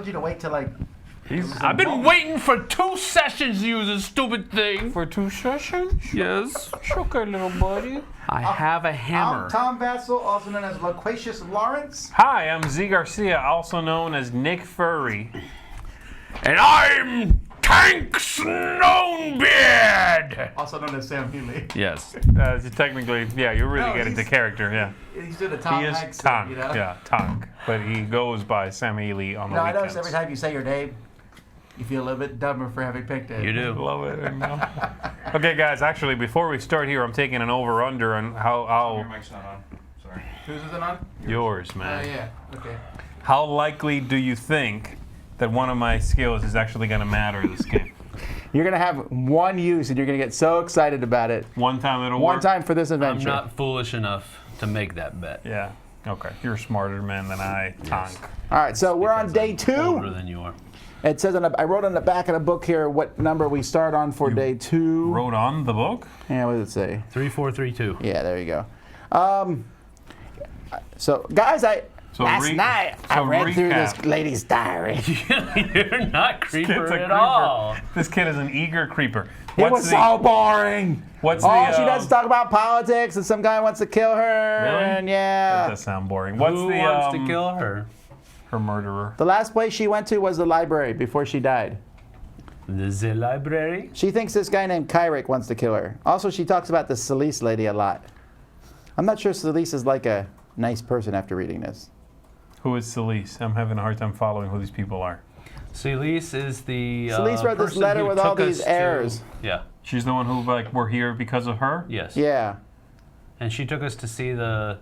told you to wait till like. I've been waiting for 2 sessions to use this stupid thing. For 2 sessions? Yes. Okay, little buddy. I have a hammer. I'm Tom Vassell, also known as Loquacious Lawrence. Hi, I'm Z Garcia, also known as Nick Furry. And I'm Tank Stonebeard. Also known as Sam Healy. Yes. Technically, yeah, you're really No, getting the character, yeah. He's doing a Tom He is Hanks Tonk, thing, you know? yeah, Tonk. But he goes by Sam Ely on the No, I weekends. notice every time you say your name, you feel a little bit dumber for having picked it. You do. Love it. I know. Okay, guys, actually, before we start here, I'm taking an over-under on Your how mic's not on. Sorry. Whose is it on? yours, Oh, man. yeah. Okay. How likely do you think that one of my skills is actually going to matter in this game? You're going to have one use, and you're going to get so excited about it. One time it'll One work? time for this I'm adventure. not foolish enough to make that bet. Yeah. Okay. You're a smarter man than I, Tonk. All right, so we're on day Older 2. than you are. It says I wrote on the back of the book here what number we start on for day 2. Wrote on the book? Yeah, what does it say? 3432. Yeah, there you go. So, guys, last night I read through this lady's diary. You're not creeper Kid's a at creeper. all. This kid is an eager creeper. It was so boring. What's All the, she does is talk about politics, and some guy wants to kill her. Really? And That yeah. does sound boring. What's Who the wants to kill her? her murderer? The last place she went to was the library before she died. The library? She thinks this guy named Kyrick wants to kill her. Also, she talks about the Celise lady a lot. I'm not sure Celise is like a nice person after reading this. Who is Celise? I'm having a hard time following who these people are. Celise is the Celise wrote this person letter who with all took these us errors. Yeah. She's the one who like we're here because of her? Yes. Yeah. And she took us to see the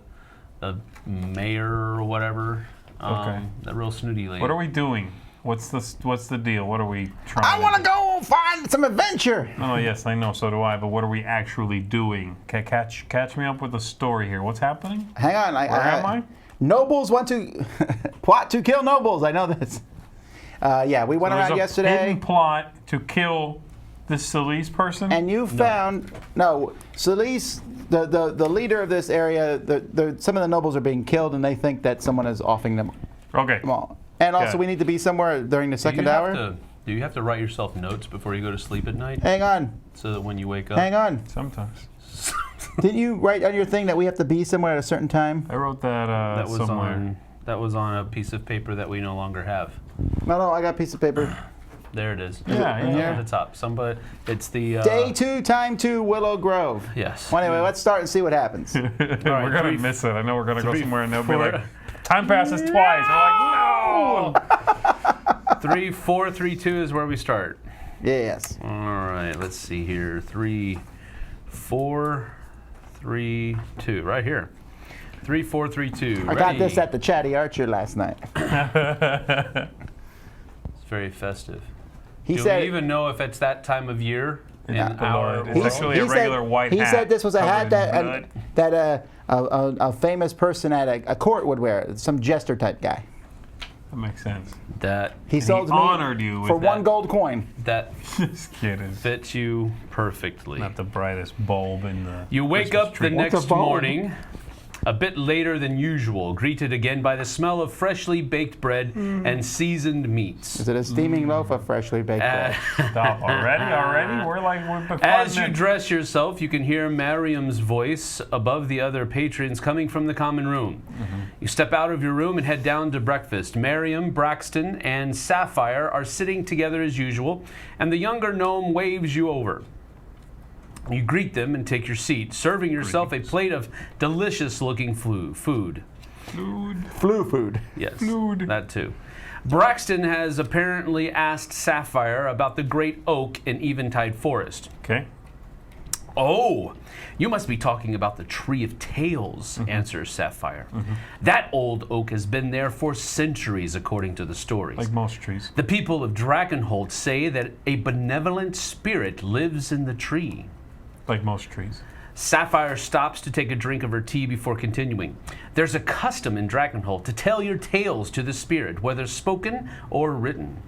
mayor or whatever. Okay. That real snooty lady. What are we doing? What's the deal? What are we trying I want to to go find some adventure. Oh, yes, I know, so do I, but what are we actually doing? Catch me up with the story here. What's happening? Hang on. Where am I? Nobles want to plot to kill nobles. I know this. Yeah, we went around There's a yesterday. hidden plot to kill this Celise person? And you found Celise, the leader of this area. Some of the nobles are being killed, and they think that someone is offing them Okay. all. And also, Okay. we need to be somewhere during the second hour. Do you have to write yourself notes before you go to sleep at night? Hang on, So that when you wake up. hang on. Sometimes. Didn't you write on your thing that we have to be somewhere at a certain time? I wrote that, That was somewhere. that was on a piece of paper that we no longer have. No, I got a piece of paper. There it is. Yeah, in yeah. here? At the top. It's the Day 2, time 2, Willow Grove. Yes. Well, anyway, let's start and see what happens. We're going to miss it. I know we're going to go three, somewhere and they'll be four. like, time passes twice. We're like, no! 3, 4, 3, 2 is where we start. Yes. All right, let's see here. 3, 4, 3, 2. Right here. 3, 4, 3, 2. I got this at the Chatty Archer last night. It's very festive. He Do said we even know if it's that time of year in our It's actually a regular white he hat. said this was a hat covered in that a famous person at a court would wear, some jester type guy. That makes sense. that He sold me honored you with for that. 1 gold coin. that This kid is fits you perfectly. not the brightest bulb in the You wake Christmas up tree. the What's a next bulb? morning, a bit later than usual, greeted again by the smell of freshly baked bread and seasoned meats. Is it a steaming loaf of freshly baked bread? Stop already? We're before As you dress yourself, you can hear Mariam's voice above the other patrons coming from the common room. You step out of your room and head down to breakfast. Mariam, Braxton, and Sapphire are sitting together as usual, and the younger gnome waves you over. You greet them and take your seat, serving yourself a plate of delicious-looking food. Flu food. Yes, Food. that too. Braxton has apparently asked Sapphire about the great oak in Eventide Forest. Okay. Oh, you must be talking about the Tree of Tales, answers Sapphire. That old oak has been there for centuries, according to the stories. Like most trees. The people of Dragonholt say that a benevolent spirit lives in the tree. Like most trees. Sapphire stops to take a drink of her tea before continuing. There's a custom in Dragonholt to tell your tales to the spirit, whether spoken or written.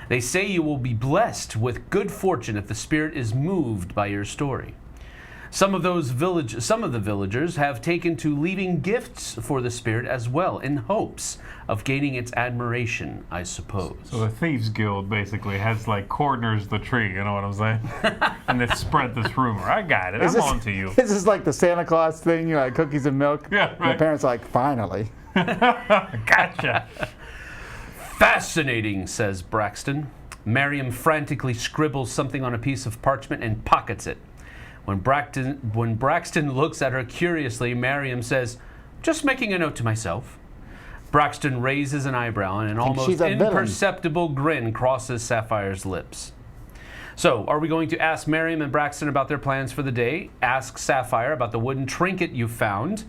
They say you will be blessed with good fortune if the spirit is moved by your story. Some of the villagers have taken to leaving gifts for the spirit as well, in hopes of gaining its admiration, I suppose. So the Thieves Guild basically has like corners the tree, you know what I'm saying? And they spread this rumor. I got it. I'm on to you. This is like the Santa Claus thing, you know, like cookies and milk. Yeah, And right. the parents are like, finally. Gotcha. Fascinating, says Braxton. Miriam frantically scribbles something on a piece of parchment and pockets it. When Braxton looks at her curiously, Miriam says, "Just making a note to myself." Braxton raises an eyebrow and an almost she's a villain. imperceptible grin crosses Sapphire's lips. So, are we going to ask Miriam and Braxton about their plans for the day? Ask Sapphire about the wooden trinket you found?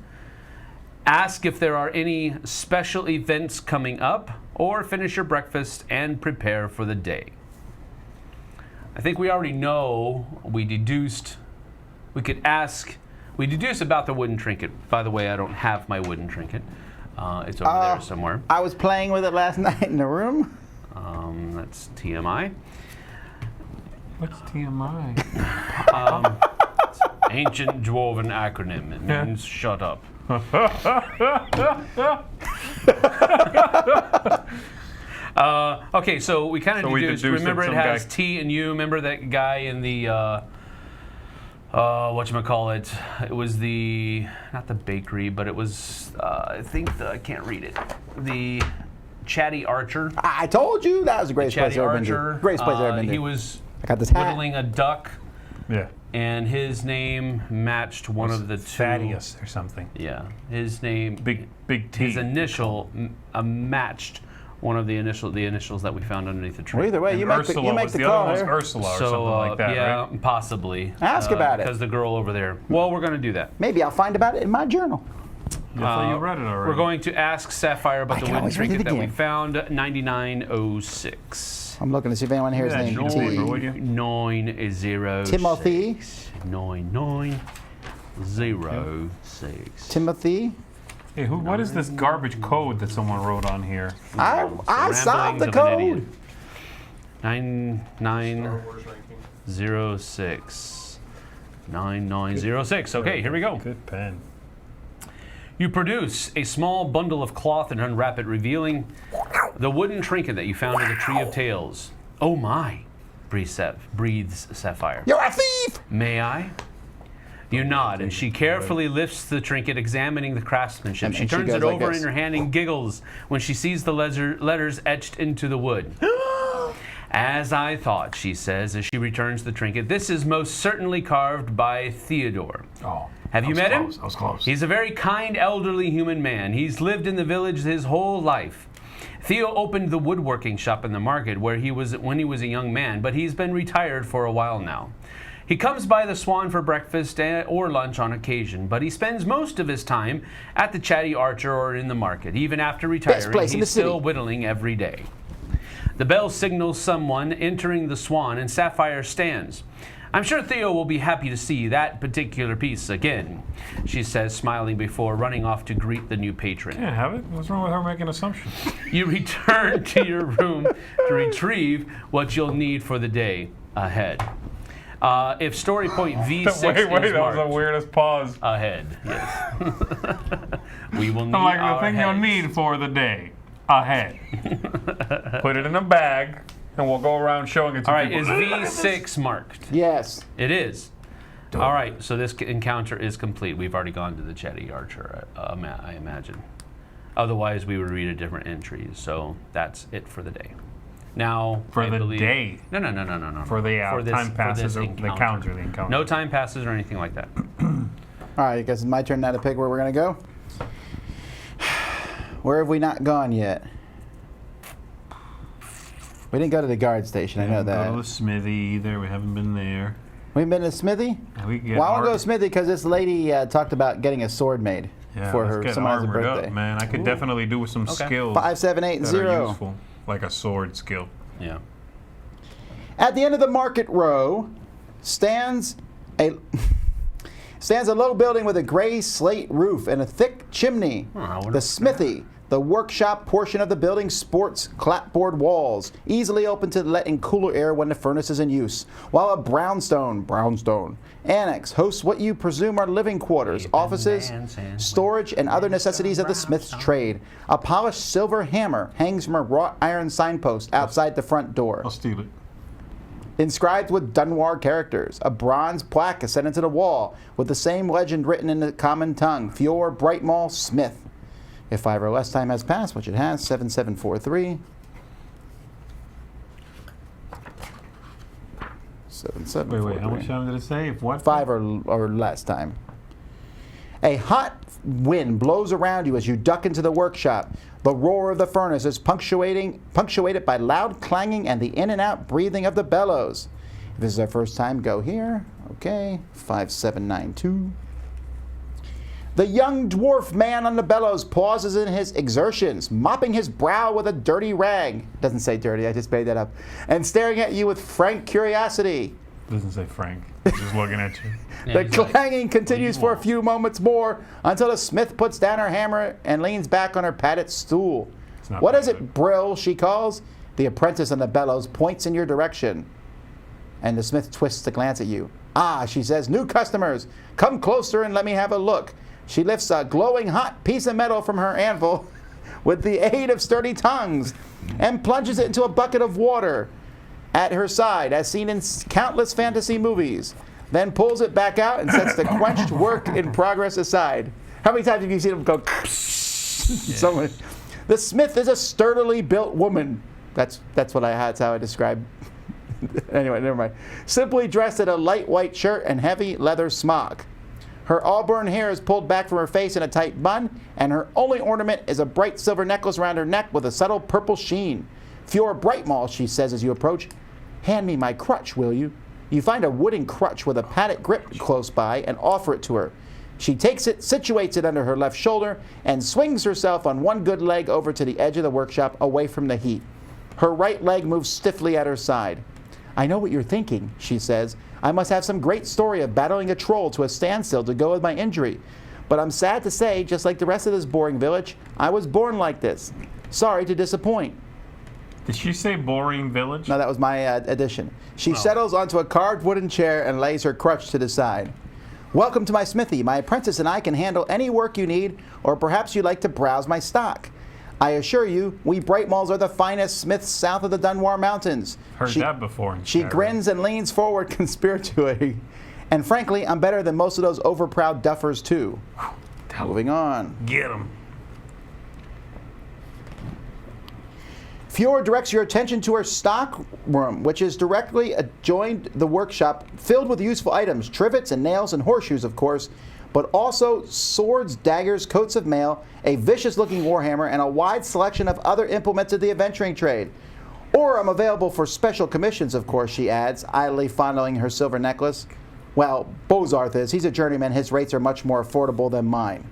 Ask if there are any special events coming up? Or finish your breakfast and prepare for the day? I think we already know. We deduced about the wooden trinket. By the way, I don't have my wooden trinket. It's over there somewhere. I was playing with it last night in the room. That's TMI. What's TMI? Ancient dwarven acronym. It means shut up. Okay, so we kind of deduced. Remember, it has T and U. Remember that guy in the whatchamacallit? It was not the bakery, but it was I can't read it. The Chatty Archer. I told you that was the greatest place I've ever been to. Greatest place I've ever been to. He was I got this hat. whittling a duck. Yeah. And his name matched one of the two. Thaddeus or something. Yeah, his name. Big T. His initial matched one of the initials that we found underneath the tree. Well, either way, you make the call. The other one was Ursula or something like that, yeah, right? possibly. Ask about it. Because the girl over there. Well, we're going to do that. Maybe I'll find about it in my journal. I thought you read it already. We're going to ask Sapphire about the can wooden always read it trinket that we again. found, 9906. I'm looking to see if anyone here is Yeah, named no T. paper, would you? 906. Timothy. 9906. Timothy. Hey, what is this garbage code that someone wrote on here? I solved the Ramblings of an code. idiot. 9906. 9906. Okay, here we go. Good pen. You produce a small bundle of cloth and unwrap it, revealing the wooden trinket that you found in the Tree of Tales. Oh my, breathes Sapphire. You're a thief! May I? You nod, and she carefully lifts the trinket, examining the craftsmanship. And She she turns goes it like over this. in her hand and giggles when she sees the letters etched into the wood. As I thought, she says, as she returns the trinket, this is most certainly carved by Theodore. Oh. Have you met him? I was close. He's a very kind, elderly human man. He's lived in the village his whole life. Theo opened the woodworking shop in the market when he was a young man, but he's been retired for a while now. He comes by the Swan for breakfast or lunch on occasion, but he spends most of his time at the Chatty Archer or in the market. Even after retiring, place in the he's city. still whittling every day. The bell signals someone entering the Swan, and Sapphire stands. I'm sure Theo will be happy to see that particular piece again, she says, smiling before running off to greet the new patron. Can't have it. What's wrong with her making assumptions? You return to your room to retrieve what you'll need for the day ahead. If story point V6 is Wait, that was marked the weirdest pause. ahead, yes. We will need I'm like, our the thing you'll heads. need for the day ahead. Put it in a bag, and we'll go around showing it to All right, people. is V6 marked? Yes. It is. All right, so this encounter is complete. We've already gone to the Chatty Archer, I imagine. Otherwise, we would read a different entry. So that's it for the day. Now, For I the believe, day? No. For the this- time passes, this or the encounter. No time passes or anything like that. All right, I guess it's my turn now to pick where we're going to go. Where have we not gone yet? We didn't go to the guard station, I know that. Go to the Smithy either. We haven't been there. We've been to Smithy? Yeah, we get Well, I want to go to armored- Smithy because this lady talked about getting a sword made Yeah, for let's her get someone else's armored birthday. up, man. I could definitely do with some Okay. skills that are 5780. useful, like a sword skill. Yeah. At the end of the market row stands a low building with a gray slate roof and a thick chimney. Oh, I wonder- The Smithy, the The workshop portion of the building sports clapboard walls, easily open to let in cooler air when the furnace is in use, while a brownstone annex hosts what you presume are living quarters, offices, storage, and other necessities of the smith's trade. A polished silver hammer hangs from a wrought iron signpost outside the front door. I'll steal it. Inscribed with Dunwar characters, a bronze plaque is set into the wall with the same legend written in the common tongue, Fior Brightmall Smith. If 5 or less time has passed, which it has, 7743. 7743. Wait, how much time did it say? If what? 5 or less time. A hot wind blows around you as you duck into the workshop. The roar of the furnace is punctuated by loud clanging and the in and out breathing of the bellows. If this is our first time, go here. Okay, 5792. The young dwarf man on the bellows pauses in his exertions, mopping his brow with a dirty rag. Doesn't say dirty, I just made that up. And staring at you with frank curiosity. Doesn't say Frank. He's just looking at you. Yeah, The clanging continues for a few moments more until the smith puts down her hammer and leans back on her padded stool. What is it, Brill, she calls. The apprentice on the bellows points in your direction. And the smith twists to glance at you. Ah, she says, new customers. Come closer and let me have a look. She lifts a glowing hot piece of metal from her anvil with the aid of sturdy tongues and plunges it into a bucket of water at her side, as seen in countless fantasy movies. Then pulls it back out and sets the quenched work in progress aside. How many times have you seen him go? Someone. The smith is a sturdily built woman. That's how I describe. Anyway, never mind. Simply dressed in a light white shirt and heavy leather smock. Her auburn hair is pulled back from her face in a tight bun, and her only ornament is a bright silver necklace around her neck with a subtle purple sheen. Fior Brightmall, she says as you approach, hand me my crutch, will you? You find a wooden crutch with a padded grip close by and offer it to her. She takes it, situates it under her left shoulder, and swings herself on one good leg over to the edge of the workshop away from the heat. Her right leg moves stiffly at her side. I know what you're thinking, she says. I must have some great story of battling a troll to a standstill to go with my injury. But I'm sad to say, just like the rest of this boring village, I was born like this. Sorry to disappoint. Did she say boring village? No, that was my addition. She settles onto a carved wooden chair and lays her crutch to the side. Welcome to my smithy. My apprentice and I can handle any work you need, or perhaps you'd like to browse my stock. I assure you, we Brightmalls are the finest smiths south of the Dunwar Mountains. Heard that before. She grins and leans forward conspiratorially. And frankly, I'm better than most of those overproud duffers, too. Moving on. Get him. Fior directs your attention to her stock room, which is directly adjoined the workshop, filled with useful items, trivets and nails and horseshoes, of course, but also swords, daggers, coats of mail, a vicious-looking warhammer, and a wide selection of other implements of the adventuring trade. Or I'm available for special commissions, of course, she adds, idly fondling her silver necklace. Well, Bozarth is. He's a journeyman. His rates are much more affordable than mine.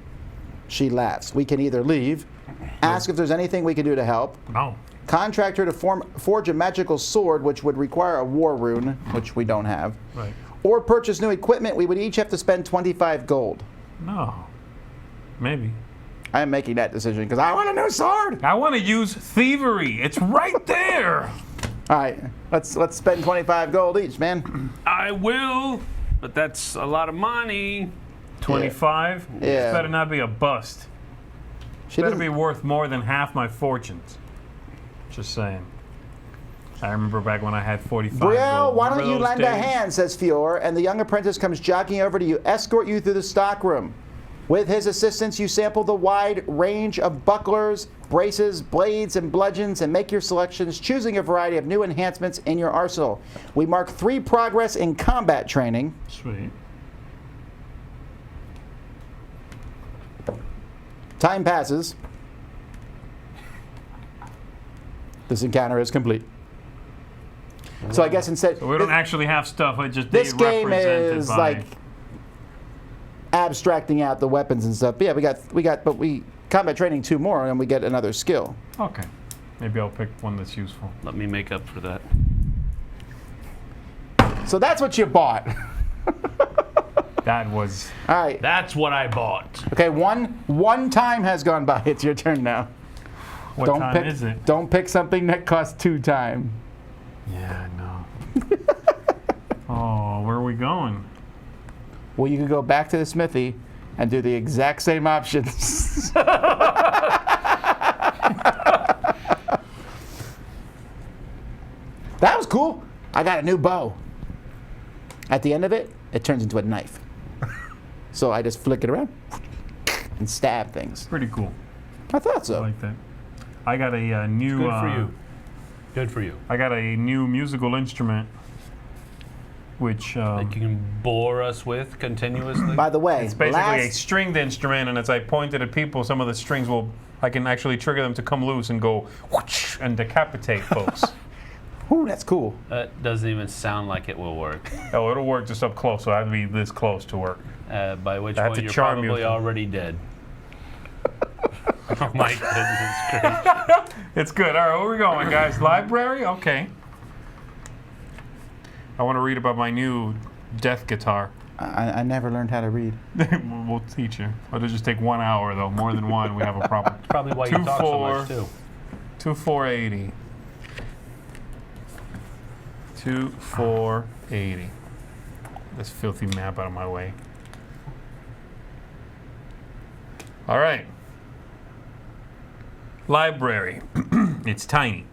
She laughs. We can either leave, ask if there's anything we can do to help, No. contract her to forge a magical sword, which would require a war rune, which we don't have, Right. or purchase new equipment. We would each have to spend 25 gold. No. Maybe. I am making that decision because I want a new sword. I want to use thievery. It's right there. All right, let's spend 25 gold each, man. I will, but that's a lot of money. 25? Yeah. This better not be a bust. She Better doesn't- be worth more than half my fortunes. Just saying. I remember back when I had 45 Brielle, gold. why don't Remember you those lend a days? hand, says Fior, and the young apprentice comes jogging over to you, escort you through the stockroom. With his assistance, you sample the wide range of bucklers, braces, blades, and bludgeons, and make your selections, choosing a variety of new enhancements in your arsenal. We mark 3 progress in combat training. Sweet. Time passes. This encounter is complete. So I guess instead, So we don't actually have stuff. I just this they game represented is by- like abstracting out the weapons and stuff. But yeah, but we combat training 2 more, and we get another skill. Okay. Maybe I'll pick one that's useful. Let me make up for that. So that's what you bought. That was. All right. That's what I bought. Okay. One time has gone by. It's your turn now. What time is it? Don't pick something that costs 2 time. Yeah, I know. Oh, where are we going? Well, you could go back to the Smithy and do the exact same options. That was cool. I got a new bow. At the end of it, it turns into a knife. So I just flick it around and stab things. Pretty cool. I thought so. I like that. I got a new... Good for you. Good for you. I got a new musical instrument, which... That you can bore us with continuously. By the way, it's basically a stringed instrument, and as I pointed at people, some of the strings I can actually trigger them to come loose and go whoosh and decapitate folks. Ooh, that's cool. That doesn't even sound like it will work. Oh, it'll work just up close, so I have to be this close to work. By which I have point to you're charm you. probably already dead. Oh my goodness gracious. It's good. All right, where are we going, guys? Library? Okay. I want to read about my new death guitar. I never learned how to read. We'll teach you. It'll just take 1 hour, though. More than one, we have a problem. Probably why you talk so much, too. 2480. 2480. This filthy map out of my way. All right. Library. It's tiny.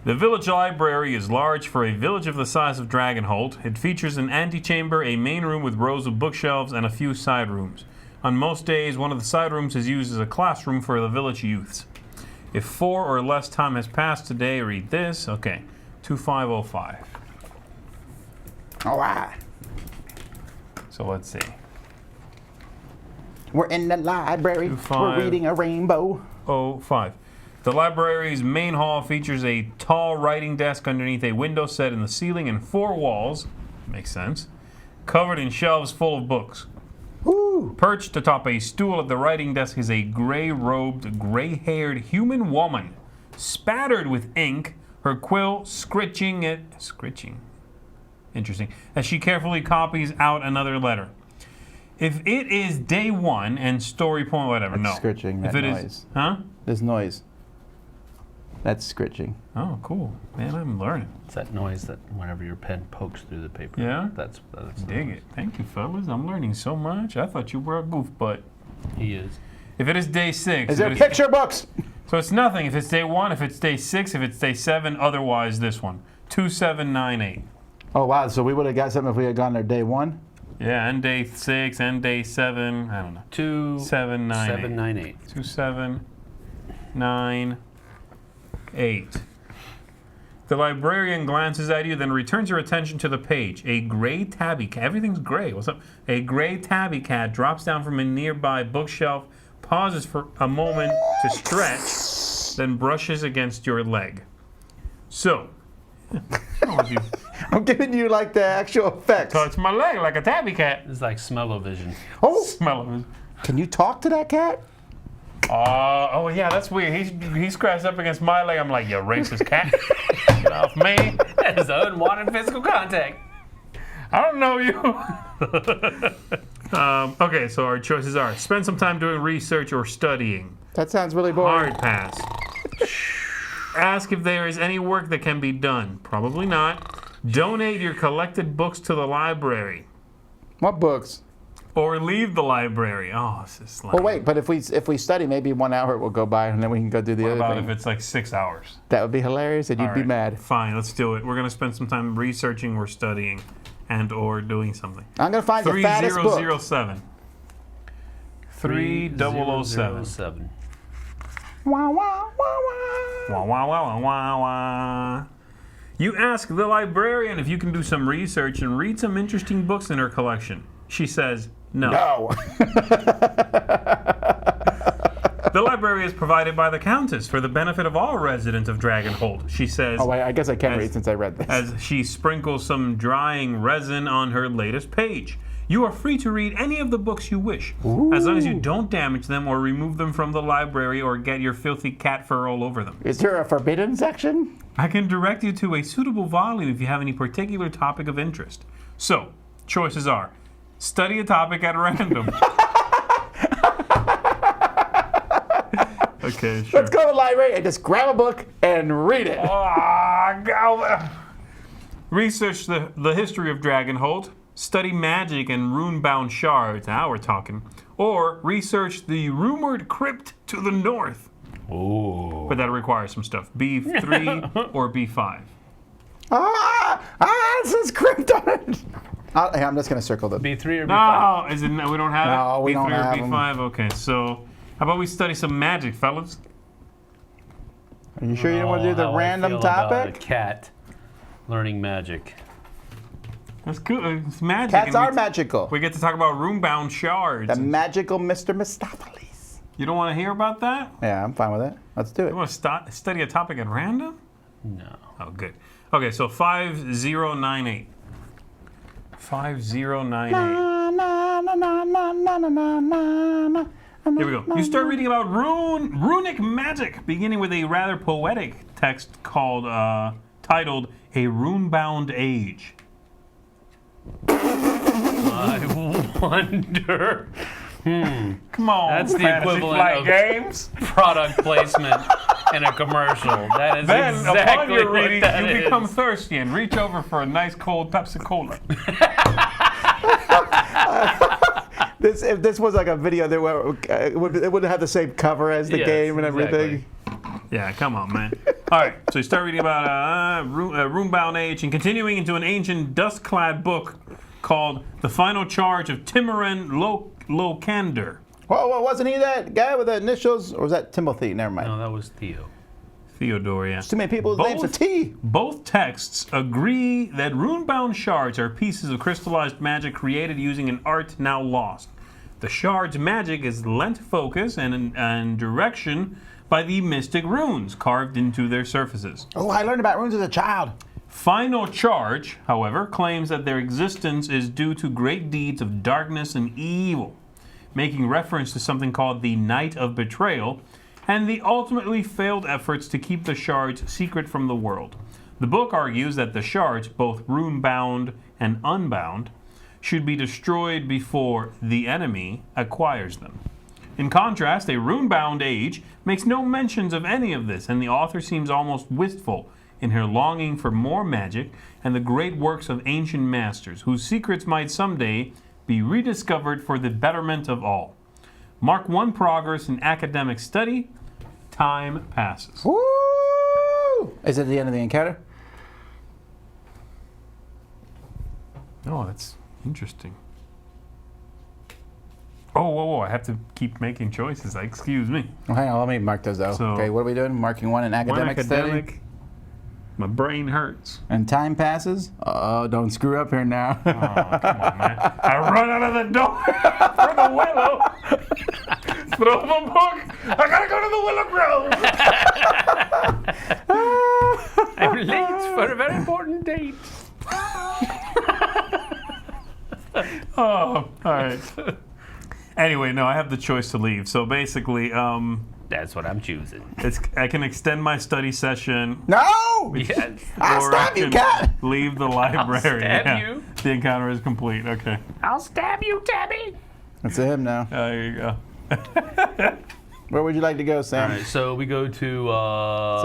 The village library is large for a village of the size of Dragonholt. It features an antechamber, a main room with rows of bookshelves, and a few side rooms. On most days, one of the side rooms is used as a classroom for the village youths. If 4 or less time has passed today, read this. Okay, 2505. All right. So let's see. We're in the library. We're reading a rainbow. 05. The library's main hall features a tall writing desk underneath a window set in the ceiling and 4 walls, makes sense, covered in shelves full of books. Ooh. Perched atop a stool at the writing desk is a gray-robed, gray-haired human woman, spattered with ink, her quill scritching. Interesting. As she carefully copies out another letter. If it is day 1 and story point, whatever, That's no. scritching, if that it noise. Is, huh? This noise. That's scritching. Oh, cool. Man, I'm learning. It's that noise that whenever your pen pokes through the paper. Yeah? That's Dig it. Thank you, fellas. I'm learning so much. I thought you were a goofbutt. He is. If it is day 6. Is there picture books? So it's nothing. If it's day 1, if it's day 6, if it's day 7, otherwise this one. 2798. Oh, wow. So we would have got something if we had gone there day 1? Yeah, and day 6, and day 7. I don't know. 2798. 2798. The librarian glances at you, then returns her attention to the page. A gray tabby cat. Everything's gray. What's up? A gray tabby cat drops down from a nearby bookshelf, pauses for a moment to stretch, then brushes against your leg. So, I'm giving you like the actual effects. touch my leg like a tabby cat. It's like smell-o-vision. Oh, Smell it. can you talk to that cat? Oh yeah, that's weird. He scratched up against my leg. I'm like, you racist cat. Get off me. That is unwanted physical contact. I don't know you. Okay, so our choices are: spend some time doing research or studying. That sounds really boring. Hard pass. Ask if there is any work that can be done. Probably not. Donate your collected books to the library. What books? Or leave the library. Oh, this is like... Well, wait, but if we study, maybe 1 hour will go by and then we can go do the What other about thing. if it's like 6 hours? That would be hilarious and you'd All be right, mad. Fine, let's do it. We're going to spend some time researching or studying and or doing something. I'm going to find the fattest book. 3007. 3007. Wah, wah, wah, wah. Wah, wah, wah, wah, wah, wah. You ask the librarian if you can do some research and read some interesting books in her collection. She says, no. No. The library is provided by the Countess for the benefit of all residents of Dragonholt. She says, Oh, wait, I guess I can read since I read this. as she sprinkles some drying resin on her latest page. You are free to read any of the books you wish, as long as you don't damage them or remove them from the library or get your filthy cat fur all over them. Is there a forbidden section? I can direct you to a suitable volume if you have any particular topic of interest. So, choices are: study a topic at random. Okay, sure. Let's go to the library and just grab a book and read it. Research the history of Dragonholt. Study magic and rune-bound shards. Now we're talking. Or research the rumored crypt to the north. Ooh. But that requires some stuff. B3 or B5. It says crypt on it. I'm just going to circle them. B3 or B5? No, is it? We don't have it. No, we B3 don't or have B5. Okay, so how about we study some magic, fellas? Are you sure you don't want to do the How I random feel about topic? a cat learning magic. That's cool. It's magic. Cats and are we- magical. We get to talk about rune-bound shards. The magical Mr. Mistopheles. You don't want to hear about that? Yeah, I'm fine with it. Let's do You it. want to study a topic at random? No. Oh, good. Okay, so 5098. 5098. Here we go. You start reading about runic magic, beginning with a rather poetic text called, titled "A Rune-Bound Age." I wonder. Come on, That's the Fantasy equivalent Flight of- Games. Product placement in a commercial. That is Then, exactly upon your what reading, that you is. become thirsty and reach over for a nice cold Pepsi Cola. If this was like a video, it would have the same cover as the Yes, game and everything. Yeah, come on, man. All right, so you start reading about Rune-Bound Age and continuing into an ancient dust-clad book called The Final Charge of Timoren Locander. Whoa, wasn't he that guy with the initials? Or was that Timothy? Never mind. No, that was Theo. Theodore, yeah. Too many people's names are T. Both texts agree that rune-bound shards are pieces of crystallized magic created using an art now lost. The shard's magic is lent focus and direction by the mystic runes carved into their surfaces. Oh, I learned about runes as a child. Final Charge, however, claims that their existence is due to great deeds of darkness and evil, making reference to something called the Night of Betrayal, and the ultimately failed efforts to keep the shards secret from the world. The book argues that the shards, both rune-bound and unbound, should be destroyed before the enemy acquires them. In contrast, a rune-bound age makes no mentions of any of this, and the author seems almost wistful in her longing for more magic and the great works of ancient masters, whose secrets might someday be rediscovered for the betterment of all. Mark 1 progress in academic study. Time passes. Woo! Is it the end of the encounter? Oh, that's interesting. Oh, whoa, I have to keep making choices. Excuse me. Well, hang on, let me mark those though. So- Okay, what are we doing? Marking one in academic, study. My brain hurts. And time passes. Oh, don't screw up here now. Oh, come on, man. I run out of the door for the willow. Throw the book. I gotta go to the willow grove. I'm late for a very important date. Oh, all right. Anyway, no, I have the choice to leave. So basically, That's what I'm choosing. I can extend my study session. No! Yes. I'll or stab I you, can cat! Leave the library. stab Yeah. you. The encounter is complete. Okay. I'll stab you, Tabby. That's him now. There you go. Where would you like to go, Sam? All right, so we go to. It's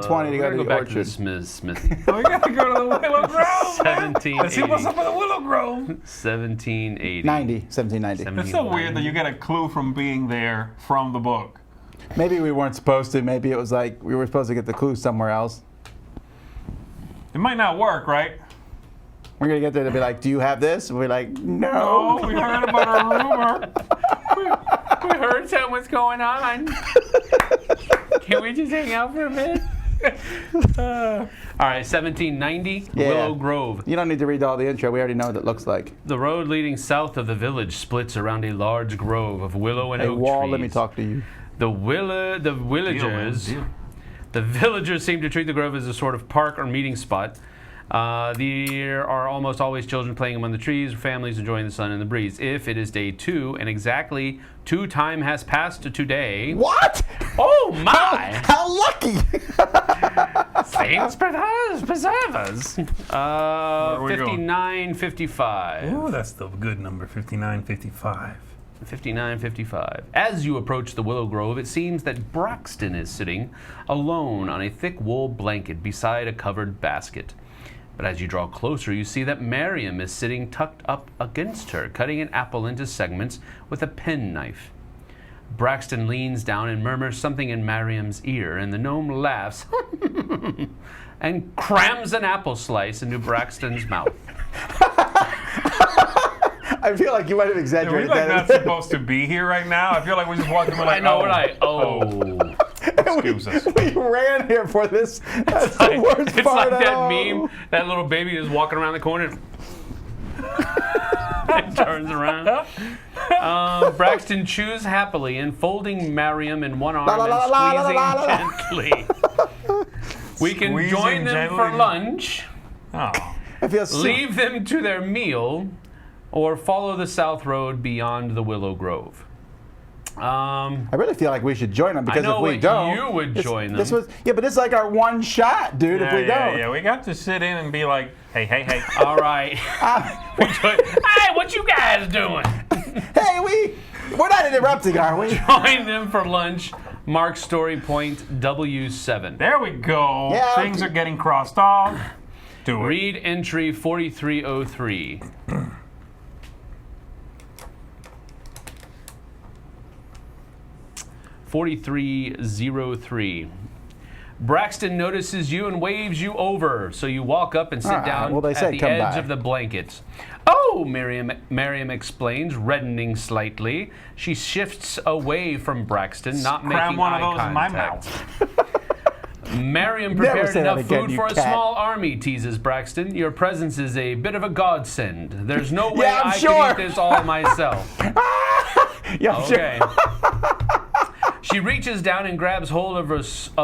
11:20 to go to the back orchard. To the Smithy. We gotta go to the Willow Grove. 1780. Let's see what's up with the Willow Grove. 1780. 1790. It's so weird that you get a clue from being there from the book. Maybe we weren't supposed to. Maybe it was like we were supposed to get the clue somewhere else. It might not work, right? We're going to get there to be like, do you have this? And we're like, no. Oh, we heard about a rumor. We heard something was going on. Can we just hang out for a minute? All right, 1790, Yeah. Willow Grove. You don't need to read all the intro. We already know what it looks like. The road leading south of the village splits around a large grove of willow and Hey, oak Wall, trees. let me talk to you. The villagers. Deal. The villagers seem to treat the grove as a sort of park or meeting spot. There are almost always children playing among the trees, families enjoying the sun and the breeze. If it is day 2 and exactly 2 time has passed today. What? Oh my! How lucky! Saints preserve us. are we going? 59:55. Oh, that's the good number, 59:55. 59:55. As you approach the Willow Grove, it seems that Braxton is sitting alone on a thick wool blanket beside a covered basket. But as you draw closer, you see that Miriam is sitting tucked up against her, cutting an apple into segments with a penknife. Braxton leans down and murmurs something in Miriam's ear, and the gnome laughs and crams an apple slice into Braxton's mouth. I feel like you might have Are we exaggerated like that. not supposed to be here right now? I feel like we're just walking around like, I know, oh, we're like, oh. Excuse us. We ran here for this. That's the worst It's part like at that all. meme, that little baby is walking around the corner and turns around. Braxton chews happily, enfolding Miriam in one arm and squeezing gently. We can Squeezing join them for gently. lunch, Oh. I feel so. leave them to their meal, or follow the south road beyond the Willow Grove. I really feel like we should join them because I know if we what don't, you would join them. This was but this is like our one shot, dude. if we don't, Yeah, we got to sit in and be like, hey. All right. Hey, what you guys doing? hey, we're not interrupting, are we? Join them for lunch. Mark story point W7. There we go. Yeah, Things are getting crossed off. Do it. Read entry 4303. .4303. Braxton notices you and waves you over, so you walk up and sit All right, down well, they at said the come edge by. of the blankets. Oh, Miriam explains, reddening slightly. She shifts away from Braxton, not Cram making one eye of those in my contact. mouth. Miriam Never prepared say that enough again, food you for a cat. small army, teases Braxton. Your presence is a bit of a godsend. There's no way Yeah, I'm I sure. could eat this all myself. Yeah, I'm sure. Okay. She reaches down and grabs hold of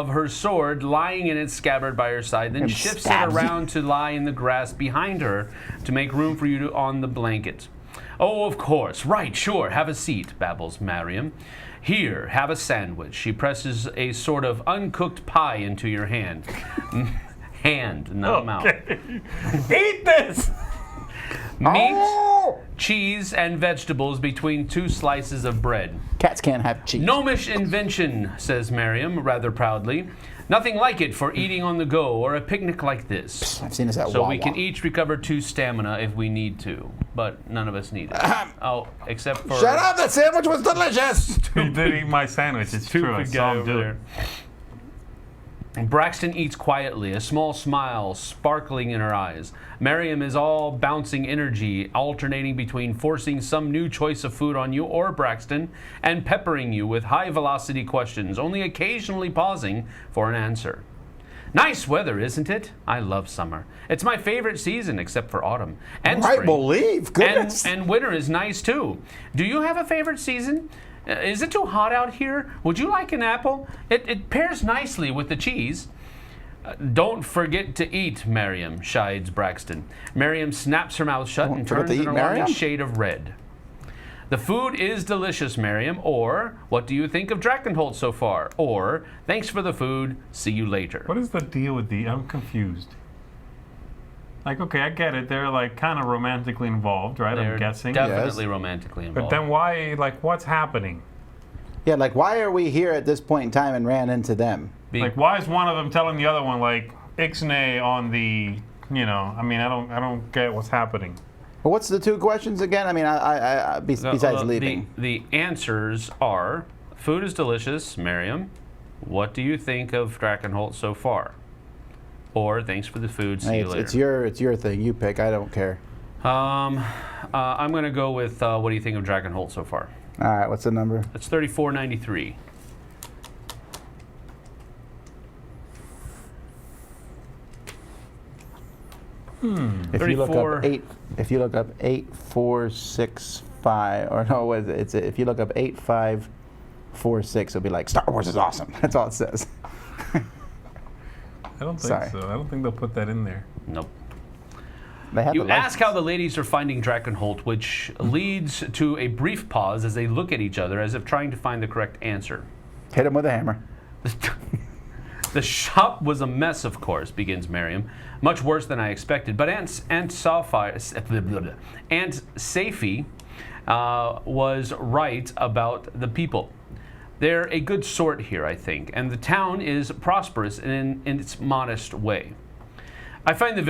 her sword lying in its scabbard by her side, then And shifts it stabs you. around to lie in the grass behind her to make room for you on the blanket. Oh, of course. Right, sure. Have a seat, babbles Miriam. Here, have a sandwich. She presses a sort of uncooked pie into your hand. Hand, not mouth. Eat this! Meat, Oh! cheese, and vegetables between two slices of bread. Cats can't have cheese. Gnomish invention, says Miriam, rather proudly. Nothing like it for eating on the go or a picnic like this. I've seen this at So Wawa. we can each recover 2 stamina if we need to, but none of us need it. Oh, except for Shut up! That sandwich was delicious. He did eat my sandwich. It's true. I stupid saw guy him over do there. Braxton eats quietly, a small smile sparkling in her eyes. Miriam is all bouncing energy, alternating between forcing some new choice of food on you or Braxton and peppering you with high-velocity questions, only occasionally pausing for an answer. Nice weather, isn't it? I love summer. It's my favorite season, except for autumn and I spring. believe. Goodness. And winter is nice, too. Do you have a favorite season? Is it too hot out here? Would you like an apple? It pairs nicely with the cheese. Don't forget to eat, Miriam, chides Braxton. Miriam snaps her mouth shut and forget turns to it eat, along a Miriam? shade of red. The food is delicious, Miriam. Or, what do you think of Dragonholt so far? Or, thanks for the food, see you later. What is the deal with I'm confused. Like, okay, I get it. They're like kind of romantically involved, right? They're I'm guessing. definitely romantically involved. But then why, like, what's happening? Yeah, like why are we here at this point in time and ran into them? Like, why is one of them telling the other one, like, ixnay on the, I mean, I don't get what's happening. Well, what's the 2 questions again? I mean, besides leaving. The answers are, food is delicious, Miriam. What do you think of Dragonholt so far? Or, thanks for the food, see Hey, you later. it's your thing. You pick. I don't care. I'm going to go with, what do you think of Dragonholt so far? All right, what's the number? It's 3493. If you look 34. up 8465, or no, what is it? If you look up 8546, it'll be like Star Wars is awesome. That's all it says. I don't think Sorry. so. I don't think they'll put that in there. Nope. They have You the ask how license. the ladies are finding Dragonholt, which leads to a brief pause as they look at each other as if trying to find the correct answer. Hit him with a hammer. The shop was a mess, of course, begins Miriam. Much worse than I expected. But Aunt Safie was right about the people. They're a good sort here, I think, and the town is prosperous in its modest way. I find the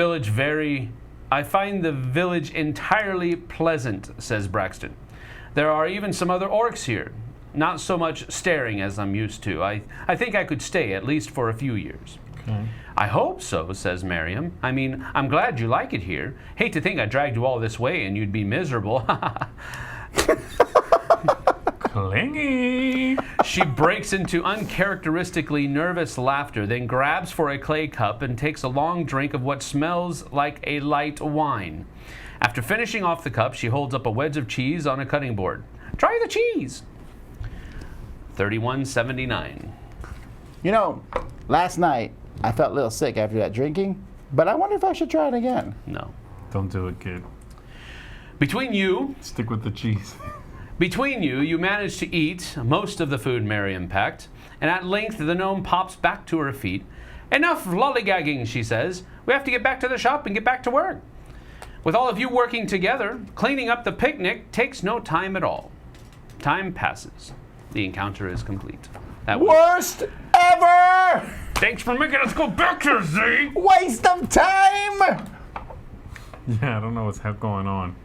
village entirely pleasant, says Braxton. There are even some other orcs here. Not so much staring as I'm used to. I think I could stay at least for a few years. Okay. I hope so, says Miriam. I mean, I'm glad you like it here. Hate to think I dragged you all this way and you'd be miserable. Clingy. She breaks into uncharacteristically nervous laughter, then grabs for a clay cup and takes a long drink of what smells like a light wine. After finishing off the cup, she holds up a wedge of cheese on a cutting board. Try the cheese. 31.79. You know, last night I felt a little sick after that drinking, but I wonder if I should try it again. No. Don't do it, kid. Between you, you manage to eat most of the food Miriam packed, and at length the gnome pops back to her feet. Enough lollygagging, she says. We have to get back to the shop and get back to work. With all of you working together, cleaning up the picnic takes no time at all. Time passes. The encounter is complete. That was Worst ever! Thanks for making us go back to Z! Waste of time! Yeah, I don't know what's going on.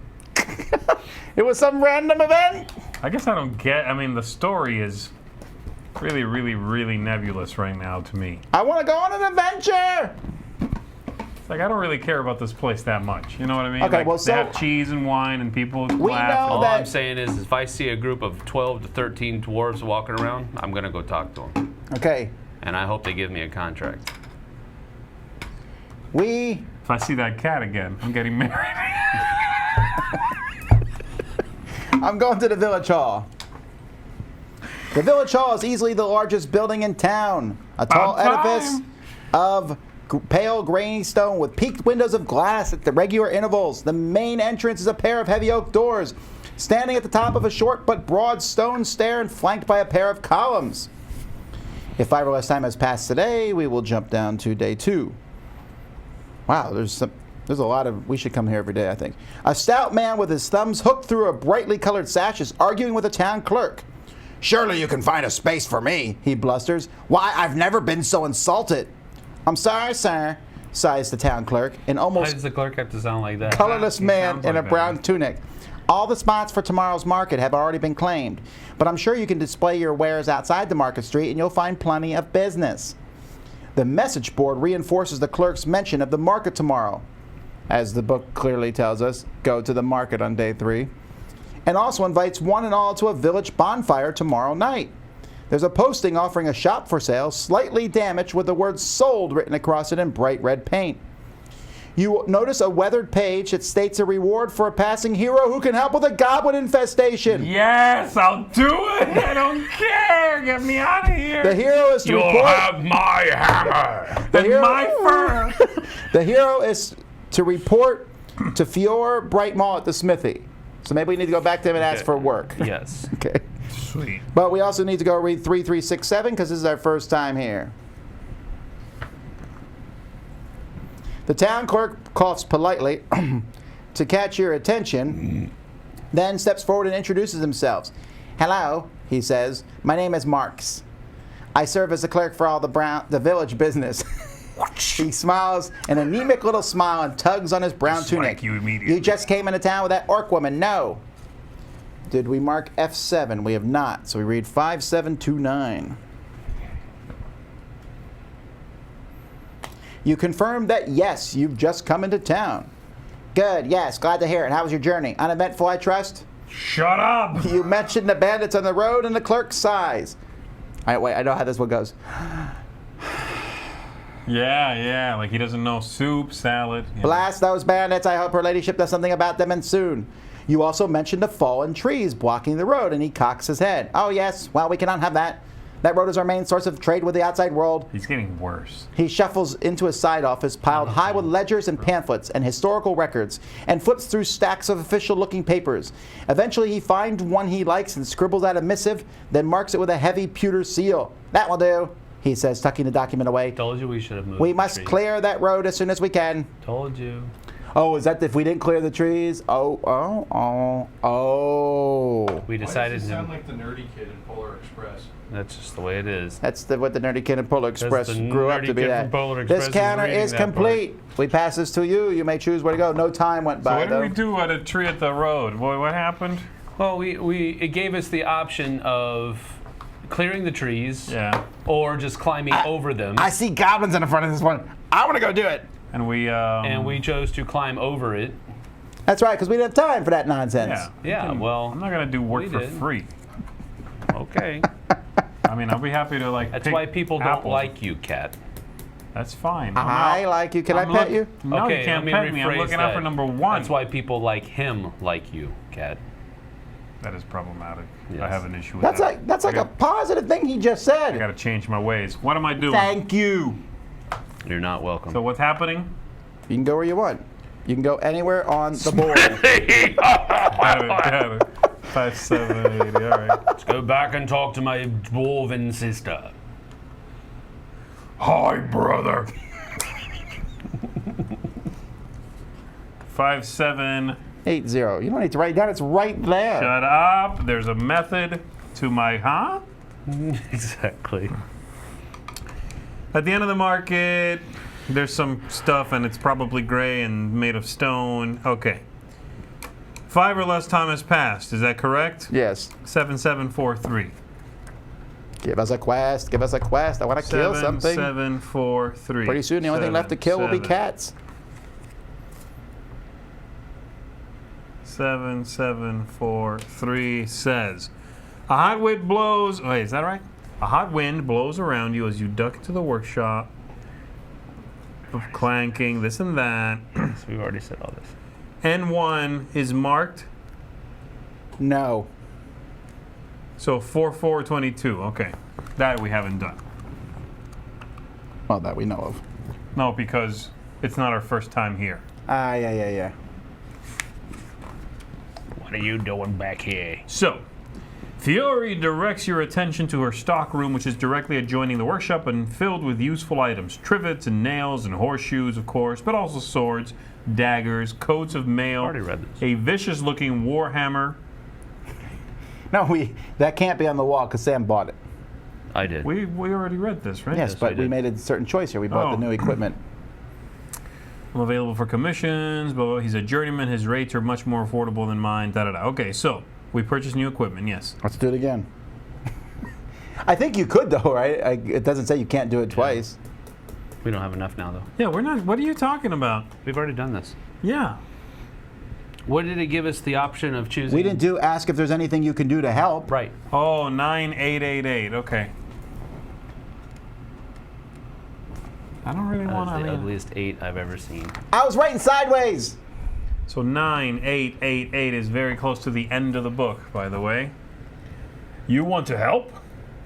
It was some random event. I guess I don't get. I mean, the story is really, really, really nebulous right now to me. I want to go on an adventure. It's like I don't really care about this place that much. You know what I mean? Okay, like, well, they so have cheese and wine and people we laugh. know All that- I'm saying is if I see a group of 12 to 13 dwarves walking around, I'm going to go talk to them. Okay. And I hope they give me a contract. If I see that cat again, I'm getting married. I'm going to the village hall. The village hall is easily the largest building in town. A tall About edifice time. of pale grainy stone with peaked windows of glass at the regular intervals. The main entrance is a pair of heavy oak doors, standing at the top of a short but broad stone stair and flanked by a pair of columns. If 5 or less time has passed today, we will jump down to day 2. Wow, there's a lot of, we should come here every day, I think. A stout man with his thumbs hooked through a brightly colored sash is arguing with a town clerk. Surely you can find a space for me, he blusters. Why, I've never been so insulted. I'm sorry, sir, sighs the town clerk, an Why almost does the clerk have to sound like that? colorless He man sounds in a like brown that. tunic. All the spots for tomorrow's market have already been claimed, but I'm sure you can display your wares outside the market street and you'll find plenty of business. The message board reinforces the clerk's mention of the market tomorrow. As the book clearly tells us, go to the market on day 3. And also invites one and all to a village bonfire tomorrow night. There's a posting offering a shop for sale, slightly damaged with the word sold written across it in bright red paint. You will notice a weathered page that states a reward for a passing hero who can help with a goblin infestation. Yes, I'll do it. I don't care. Get me out of here. The hero is to You'll report. have my hammer! The And hero- my fur. The hero is to report to Fior Brightmall at the Smithy. So maybe we need to go back to him and ask Okay. for work. Yes. Okay. Sweet. But we also need to go read 3367 because this is our first time here. The town clerk coughs politely to catch your attention, then steps forward and introduces himself. Hello, he says. My name is Marks. I serve as the clerk for all the village business. He smiles an anemic little smile and tugs on his brown Swank tunic. you immediately. You just came into town with that orc woman, no? Did we mark F7? We have not, so we read 5729. You confirm that, yes, you've just come into town. Good, yes, glad to hear it. How was your journey? Uneventful, I trust? Shut up. You mentioned the bandits on the road and the clerk sighs. All right, wait, I know how this one goes. Yeah, like he doesn't know soup, salad. Yeah. Blast those bandits. I hope her ladyship does something about them and soon. You also mentioned the fallen trees blocking the road, and he cocks his head. Oh, yes, well, we cannot have that. That road is our main source of trade with the outside world. He's getting worse. He shuffles into his side office, piled high with ledgers and pamphlets and historical records, and flips through stacks of official-looking papers. Eventually, he finds one he likes and scribbles out a missive, then marks it with a heavy pewter seal. That will do, he says, tucking the document away. Told you we should have moved. We the must tree. clear that road as soon as we can. Told you. Oh, is that if we didn't clear the trees? Oh. We decided Why does he sound to. like the nerdy kid in Polar Express? That's just the way it is. That's what the nerdy kid in Polar Express the grew up nerdy to be kid that. from Polar Express This is counter reading is that part. complete. We pass this to you. You may choose where to go. No time went So by, what though. did we do at a tree at the road? Boy, what happened? Well, it gave us the option of clearing the trees, Yeah. or just climbing over them, I see goblins in the front of this one. I want to go do it. And we and we chose to climb over it. That's right, because we didn't have time for that nonsense. Yeah. Yeah, well, I'm not gonna do work we for did. free. Okay. I mean, I'll be happy to like. That's pick why people don't apples. like you, Cat. That's fine. I like you. Can I pet you? No, Okay, you can't let me pet me. I'm rephrase looking out that. for number one. That's why people like him like you, Cat. That is problematic. Yes. I have an issue with That's that. like a positive thing he just I said. gotta change my ways. What am I doing? Thank you. You're not welcome. So what's happening? You can go where you want. You can go anywhere on the board. Got it. 5, 7, 8. All right. Let's go back and talk to my dwarven sister. Hi, brother. 5, 7. 8-0. You don't need to write it down. It's right there. Shut up. There's a method to my Exactly. At the end of the market, there's some stuff, and it's probably gray and made of stone. Okay. 5 or less time has passed. Is that correct? Yes. 7743. Give us a quest. Give us a quest. I want to kill something. 7743. Pretty soon, the only thing left to kill will be 7. cats. 7743 says, a hot wind blows. Wait, is that right? A hot wind blows around you as you duck into the workshop. Of clanking, this and that. So we've already said all this. N1 is marked. No. So 4422. Okay, that we haven't done. Well, that we know of. No, because it's not our first time here. Yeah. What are you doing back here? So, Fiore directs your attention to her stock room, which is directly adjoining the workshop and filled with useful items. Trivets and nails and horseshoes, of course, but also swords, daggers, coats of mail, Already read this. a vicious-looking warhammer. No, that can't be on the wall because Sam bought it. I did. We already read this, right? Yes, Yes, but we we did. made a certain choice here. We bought the Oh. new equipment. Available for commissions, but he's a journeyman. His rates are much more affordable than mine. Okay, so we purchased new equipment. Yes. Let's do it again. I think you could, though, right? It doesn't say you can't do it twice. We don't have enough now, though. Yeah, we're not. What are you talking about? We've already done this. Yeah. What did it give us the option of choosing? We didn't do ask if there's anything you can do to help. Right. Oh, 9888. Okay. I don't really That want was the to. ugliest 8 I've ever seen. I was writing sideways. So 9888 is very close to the end of the book, by the way. You want to help?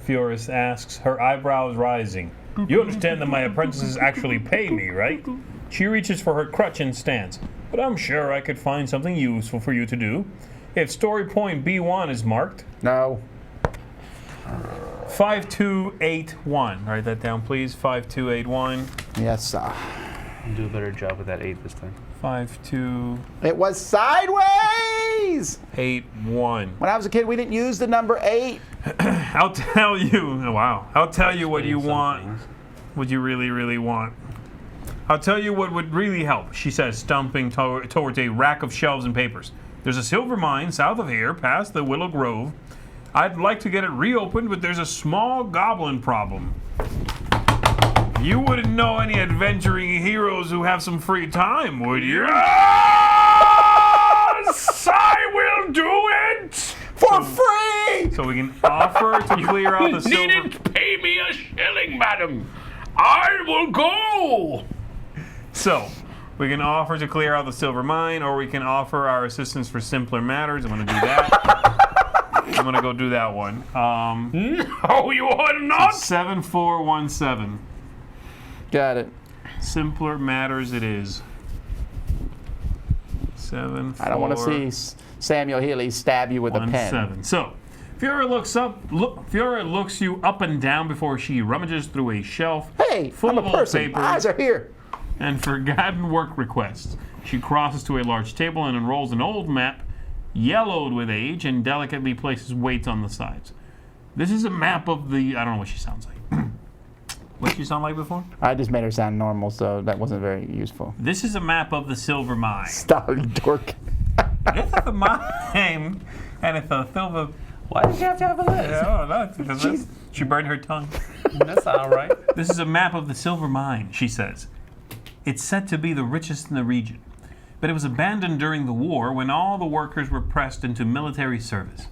Fioris asks, her eyebrows rising. You understand that my apprentices actually pay me, right? She reaches for her crutch and stands. But I'm sure I could find something useful for you to do. If story point B1 is marked, No. 5281. Write that down, please. 5281. Yes, sir. Do a better job with that 8 this time. 5281. It was sideways. When I was a kid, we didn't use the number 8. I'll tell you. Wow. I'll tell you what you Explain some want. things. What you really, really want. I'll tell you what would really help, she says, stomping towards a rack of shelves and papers. There's a silver mine south of here, past the Willow Grove. I'd like to get it reopened, but there's a small goblin problem. You wouldn't know any adventuring heroes who have some free time, would you? Yes, I will do it! For free! So we can offer to clear out the silver... Needn't pay me a shilling, madam. I will go. So, we can offer to clear out the silver mine, or we can offer our assistance for simpler matters. I'm going to do that. I'm going to go do that one. No, you are not. 7417. Got it. Simpler matters it is. 7 I don't want to see Samuel Healy stab you with a pen. 7. So, Fiora looks you up and down before she rummages through a shelf Hey, full I'm of a old person. papers My eyes are here. and forgotten work requests. She crosses to a large table and unrolls an old map, yellowed with age, and delicately places weights on the sides. This is a map of the... I don't know what she sounds like. What did she sound like before? I just made her sound normal, so that wasn't very useful. This is a map of the Silver Mine. Stop, dork. This is the mine, and it's a silver... Why did you have to have a list? Yeah, no, she burned her tongue. That's all right. This is a map of the Silver Mine, she says. It's said to be the richest in the region, but it was abandoned during the war when all the workers were pressed into military service.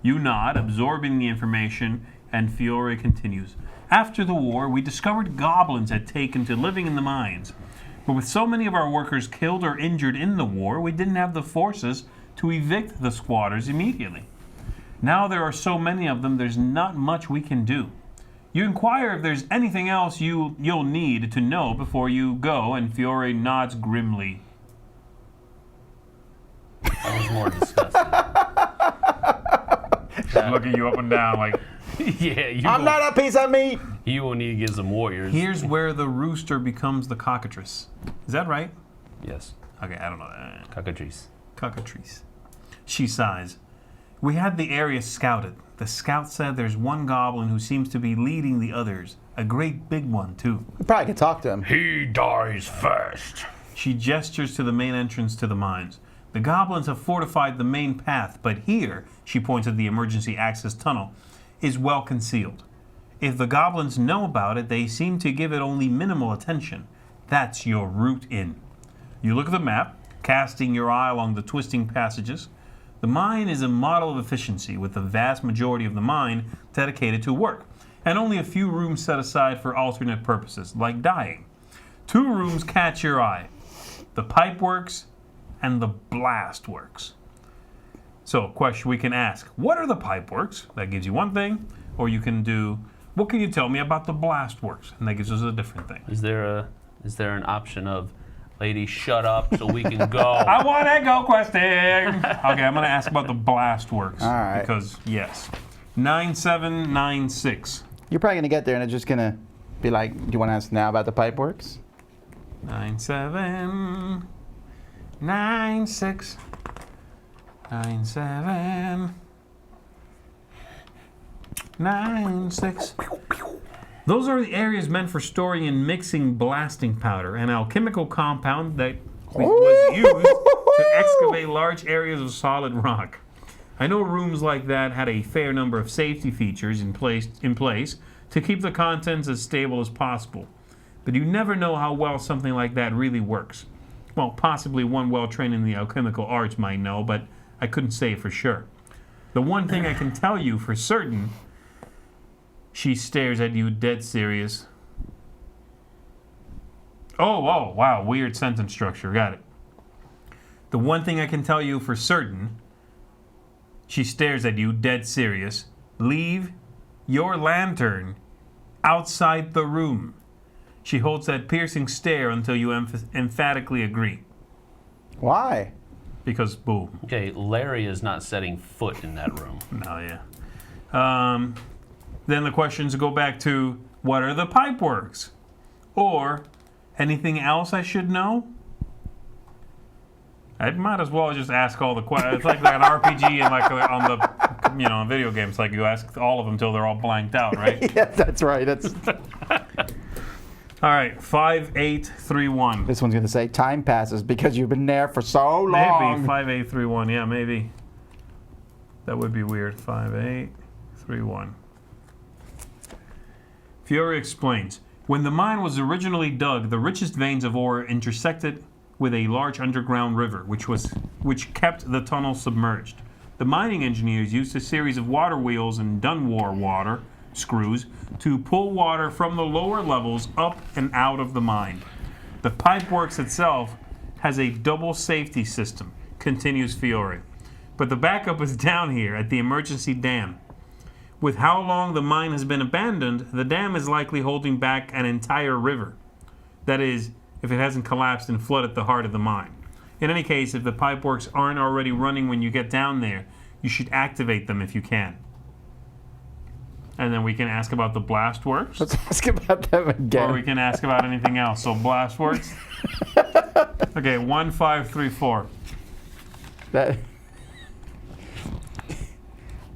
You nod, absorbing the information, and Fiore continues. After the war, we discovered goblins had taken to living in the mines. But with so many of our workers killed or injured in the war, we didn't have the forces to evict the squatters immediately. Now there are so many of them, there's not much we can do. You inquire if there's anything else you'll need to know before you go, and Fiore nods grimly. That was more disgusting. Looking you up and down like... Yeah, I'm not a piece of meat. You will need to get some warriors. Here's where the rooster becomes the cockatrice. Is that right? Yes. Okay, I don't know. Cockatrice. Cockatrice. She sighs. We had the area scouted. The scout said there's one goblin who seems to be leading the others. A great big one, too. We probably could talk to him. He dies first. She gestures to the main entrance to the mines. The goblins have fortified the main path, but here, she points at the emergency access tunnel, is well concealed. If the goblins know about it, they seem to give it only minimal attention. That's your route in. You look at the map, casting your eye along the twisting passages. The mine is a model of efficiency, with the vast majority of the mine dedicated to work, and only a few rooms set aside for alternate purposes, like dyeing. 2 rooms catch your eye: the pipeworks and the blastworks. So, a question we can ask: what are the pipeworks? That gives you one thing. Or you can do, what can you tell me about the blastworks? And that gives us a different thing. Is there an option of, lady, shut up so we can go? I want to go question. Okay, I'm going to ask about the blastworks. All right. Because, yes. 9796. You're probably going to get there and it's just going to be like, do you want to ask now about the pipeworks? 9796. 9796. Those are the areas meant for storing and mixing blasting powder, an alchemical compound that was used to excavate large areas of solid rock. I know rooms like that had a fair number of safety features in place to keep the contents as stable as possible. But you never know how well something like that really works. Well, possibly one well-trained in the alchemical arts might know, but I couldn't say for sure. The one thing I can tell you for certain... She stares at you dead serious. Oh, wow, weird sentence structure, got it. The one thing I can tell you for certain... She stares at you dead serious. Leave your lantern outside the room. She holds that piercing stare until you emphatically agree. Why? Because, boom. Okay, Larry is not setting foot in that room. No, yeah. Then the questions go back to, what are the pipeworks? Or, anything else I should know? I might as well just ask all the questions. It's like an RPG and like on the, video games. Like you ask all of them until they're all blanked out, right? Yeah, that's right. That's. All right, 5831. This one's going to say, time passes because you've been there for so long. Maybe 5831. Yeah, maybe. That would be weird. 5831. Fiore explains, when the mine was originally dug, the richest veins of ore intersected with a large underground river, which kept the tunnel submerged. The mining engineers used a series of water wheels and Dunmore water screws to pull water from the lower levels up and out of the mine. The pipeworks itself has a double safety system, continues Fiore. But the backup is down here at the emergency dam. With how long the mine has been abandoned, the dam is likely holding back an entire river. That is, if it hasn't collapsed and flooded the heart of the mine. In any case, if the pipeworks aren't already running when you get down there, you should activate them if you can. And then we can ask about the blastworks. Let's ask about them again. Or we can ask about anything else. So blastworks. Okay, 1534. That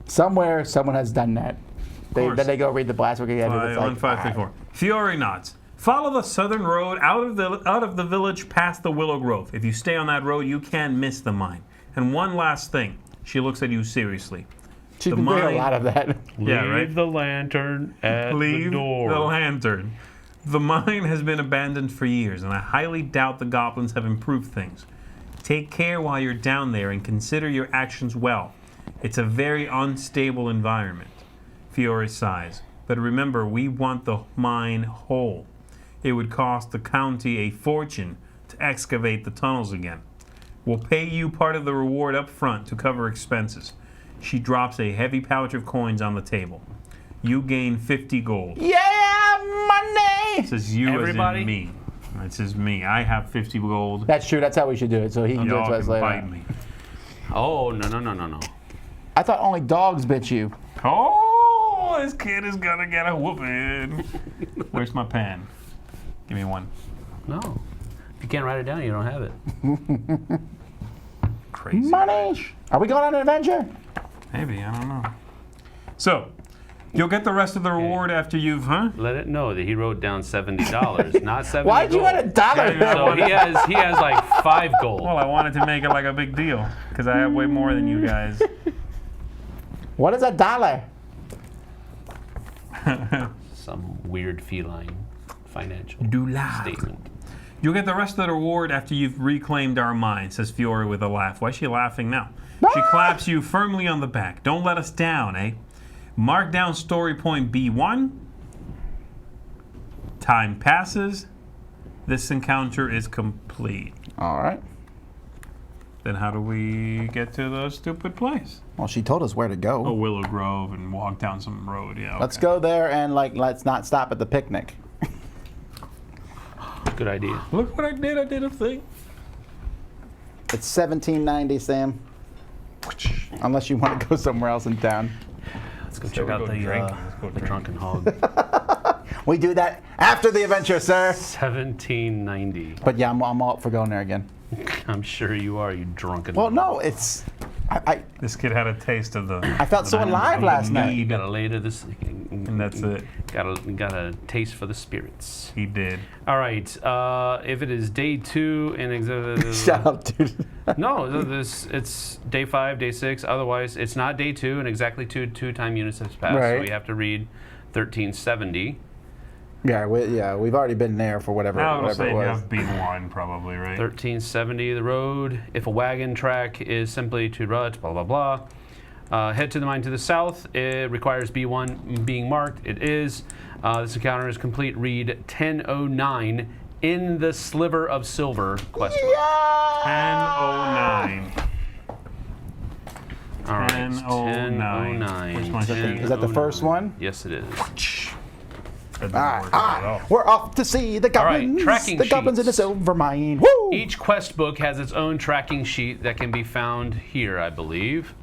somewhere someone has done that. Then they go read the blast book again. And it's like, 1534. Fiore nods. Follow the southern road out of the village past the Willow Grove. If you stay on that road, you can't miss the mine. And one last thing. She looks at you seriously. she's been doing a lot of that. Yeah, right? Leave the lantern at Leave the door. the lantern. The mine has been abandoned for years, and I highly doubt the goblins have improved things. Take care while you're down there and consider your actions well. It's a very unstable environment. Fiore sighs. But remember, we want the mine whole. It would cost the county a fortune to excavate the tunnels again. We'll pay you part of the reward up front to cover expenses. She drops a heavy pouch of coins on the table. You gain 50 gold. Yeah, money! It says you Everybody? as in me. It says me. I have 50 gold. That's true. That's how we should do it. So he can do it Y'all to us can later. bite me. Oh, no. I thought only dogs bit you. Oh, this kid is gonna get a whooping. Where's my pen? Give me one. No. If you can't write it down, you don't have it. Crazy. Money! Are we going on an adventure? Maybe, I don't know. So, you'll get the rest of the reward after you've, huh? Let it know that he wrote down $70, not 70 Why'd you gold. want $1 there? So he has like 5 gold. Well, I wanted to make it like a big deal because I have way more than you guys. What is $1? Some weird feline financial statement. You'll get the rest of the reward after you've reclaimed our mine, says Fiore with a laugh. Why is she laughing now? She claps you firmly on the back. Don't let us down, eh? Mark down story point B1. Time passes. This encounter is complete. All right. Then how do we get to the stupid place? Well, she told us where to go. Oh, Willow Grove and walk down some road, yeah. Let's okay. go there and let's not stop at the picnic. Good idea. Look what I did a thing. It's 1790, Sam. Unless you want to go somewhere else in town. Let's go check out the drunken hog. We do that after the adventure, sir. 1790. But yeah, I'm all up for going there again. I'm sure you are, you drunken Well, hog. no, it's... This kid had a taste of the... I felt so alive last You night. gotta lay to this. And that's it. Got a taste for the spirits. He did. All right. If it is day 2 and Shut up, dude. no, it's day 5, day 6. Otherwise, it's not day 2 and exactly two time units have passed. Right. So we have to read 1370. Yeah, we've already been there for whatever Now it'll it say you was. have B1 probably, right? 1370 the road. If a wagon track is simply to rut, blah, blah, blah. Head to the mine to the south. It requires B1 being marked. It is. This encounter is complete. Read 1009 in the sliver of silver question mark. 1009. All right. 1009. 1009. Where's my sheet? Is that the first one? Yes, it is. That doesn't work at all. We're off to see the right, goblins. tracking the goblins in the sheets. silver mine. Woo! Each quest book has its own tracking sheet that can be found here, I believe,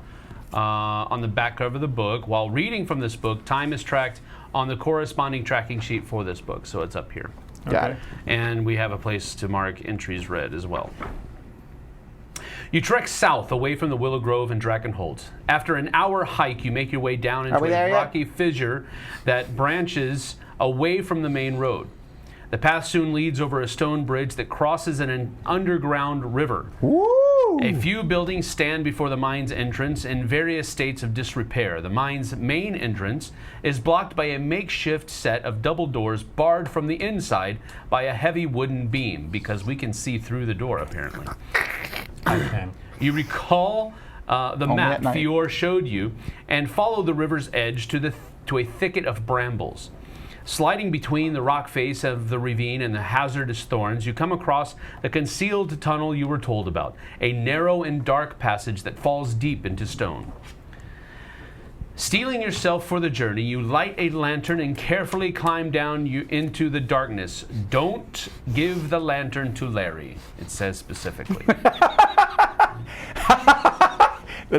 on the back cover of the book. While reading from this book, time is tracked on the corresponding tracking sheet for this book, so it's up here. Got it. And we have a place to mark entries read as well. You trek south away from the Willow Grove and Dragonholt. After an hour hike, you make your way down into we there a yet? rocky fissure that branches away from the main road. The path soon leads over a stone bridge that crosses an underground river. Woo! A few buildings stand before the mine's entrance in various states of disrepair. The mine's main entrance is blocked by a makeshift set of double doors barred from the inside by a heavy wooden beam, because we can see through the door, apparently. Okay. You recall the Only map at night. Fiore showed you and follow the river's edge to a thicket of brambles. Sliding between the rock face of the ravine and the hazardous thorns, you come across the concealed tunnel you were told about, a narrow and dark passage that falls deep into stone. Steeling yourself for the journey, you light a lantern and carefully climb down into the darkness. Don't give the lantern to Larry, it says specifically.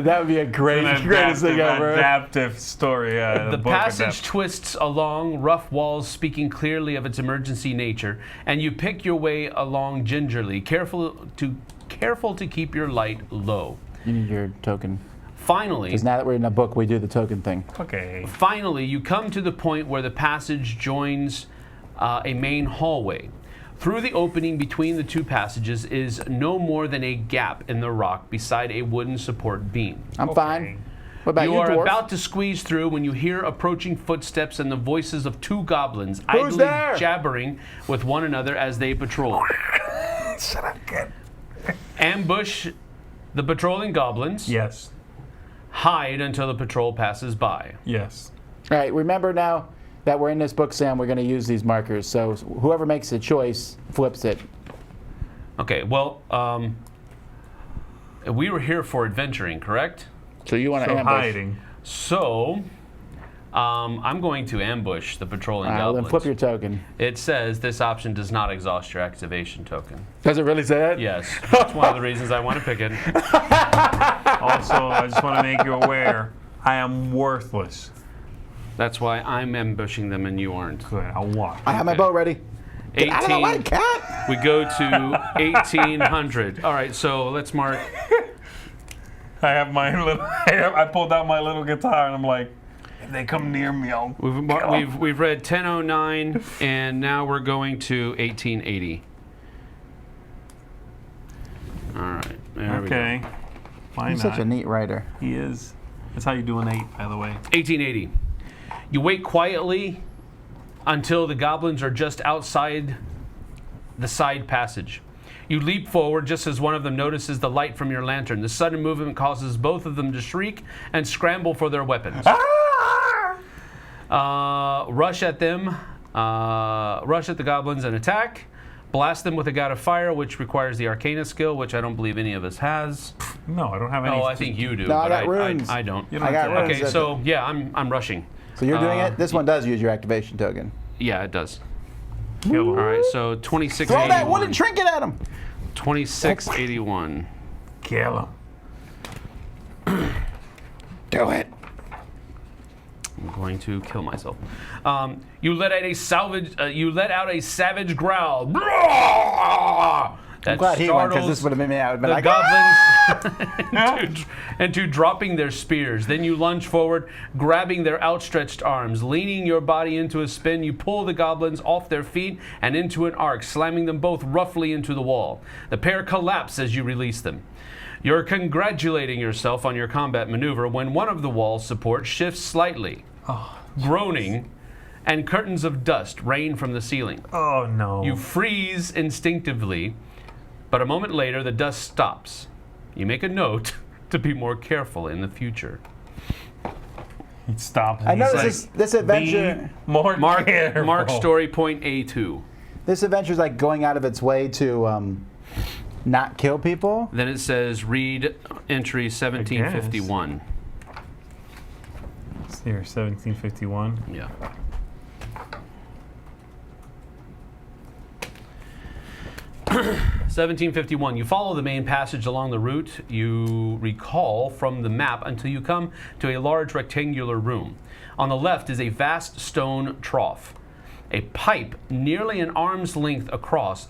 That would be a greatest thing ever. Adaptive story. Yeah, The passage twists along rough walls, speaking clearly of its emergency nature, and you pick your way along gingerly, careful to keep your light low. You need your token. Finally, Because now that we're in a book, we do the token thing. Okay. Finally, you come to the point where the passage joins a main hallway. Through the opening between the two passages is no more than a gap in the rock beside a wooden support beam. I'm fine. What about you, You are dwarf? about to squeeze through when you hear approaching footsteps and the voices of two goblins Who's idly there? jabbering with one another as they patrol. Shut up, kid. Ambush the patrolling goblins. Yes. Hide until the patrol passes by. Yes. All right, remember now that we're in this book, Sam, we're going to use these markers. So whoever makes the choice flips it. Okay, well, we were here for adventuring, correct? So you want to So ambush. hiding. So, I'm going to ambush the patrolling Well, goblins. then flip your token. It says this option does not exhaust your activation token. Does it really say that? Yes, that's one of the reasons I want to pick it. Also, I just want to make you aware, I am worthless. That's why I'm ambushing them and you aren't. Good. I'll watch. I have my Okay. bow ready. Get out of the way, 18. cat! We go to 1800. All right, so let's mark. I have my little. I pulled out my little guitar and I'm like, if they come near me, I'll. We've read 1009 and now we're going to 1880. All right, there we go. Okay. Why He's not? such a neat writer. He is. That's how you do an 8, by the way. 1880. You wait quietly until the goblins are just outside the side passage. You leap forward just as one of them notices the light from your lantern. The sudden movement causes both of them to shriek and scramble for their weapons. Rush at them, rush at the goblins and attack. Blast them with a god of fire, which requires the Arcana skill, which I don't believe any of us has. No, I don't have any. Oh, I think you do. No, I but got runes. I don't. You don't I got have to- runes. Okay, so yeah, I'm rushing. So you're doing it? This one does use your activation token. Yeah, it does. Kill him. All right, so 2681. Throw that wooden trinket at him! 2681. Kill him. Do it. I'm going to kill myself. You let out a savage growl. That I'm glad he won, because startles this would have been me. I would have been the like, goblins into dropping their spears. Then you lunge forward, grabbing their outstretched arms. Leaning your body into a spin, you pull the goblins off their feet and into an arc, slamming them both roughly into the wall. The pair collapse as you release them. You're congratulating yourself on your combat maneuver when one of the wall supports shifts slightly. Groaning, and curtains of dust rain from the ceiling. Oh no. You freeze instinctively, but a moment later the dust stops. You make a note to be more careful in the future. He stopped. I and know he's this like, adventure. Be more careful. Mark story point A2. This adventure is like going out of its way to not kill people. Then it says read entry 1751. It's here, 1751. Yeah. (1751). You follow the main passage along the route you recall from the map until you come to a large rectangular room. On the left is a vast stone trough. A pipe nearly an arm's length across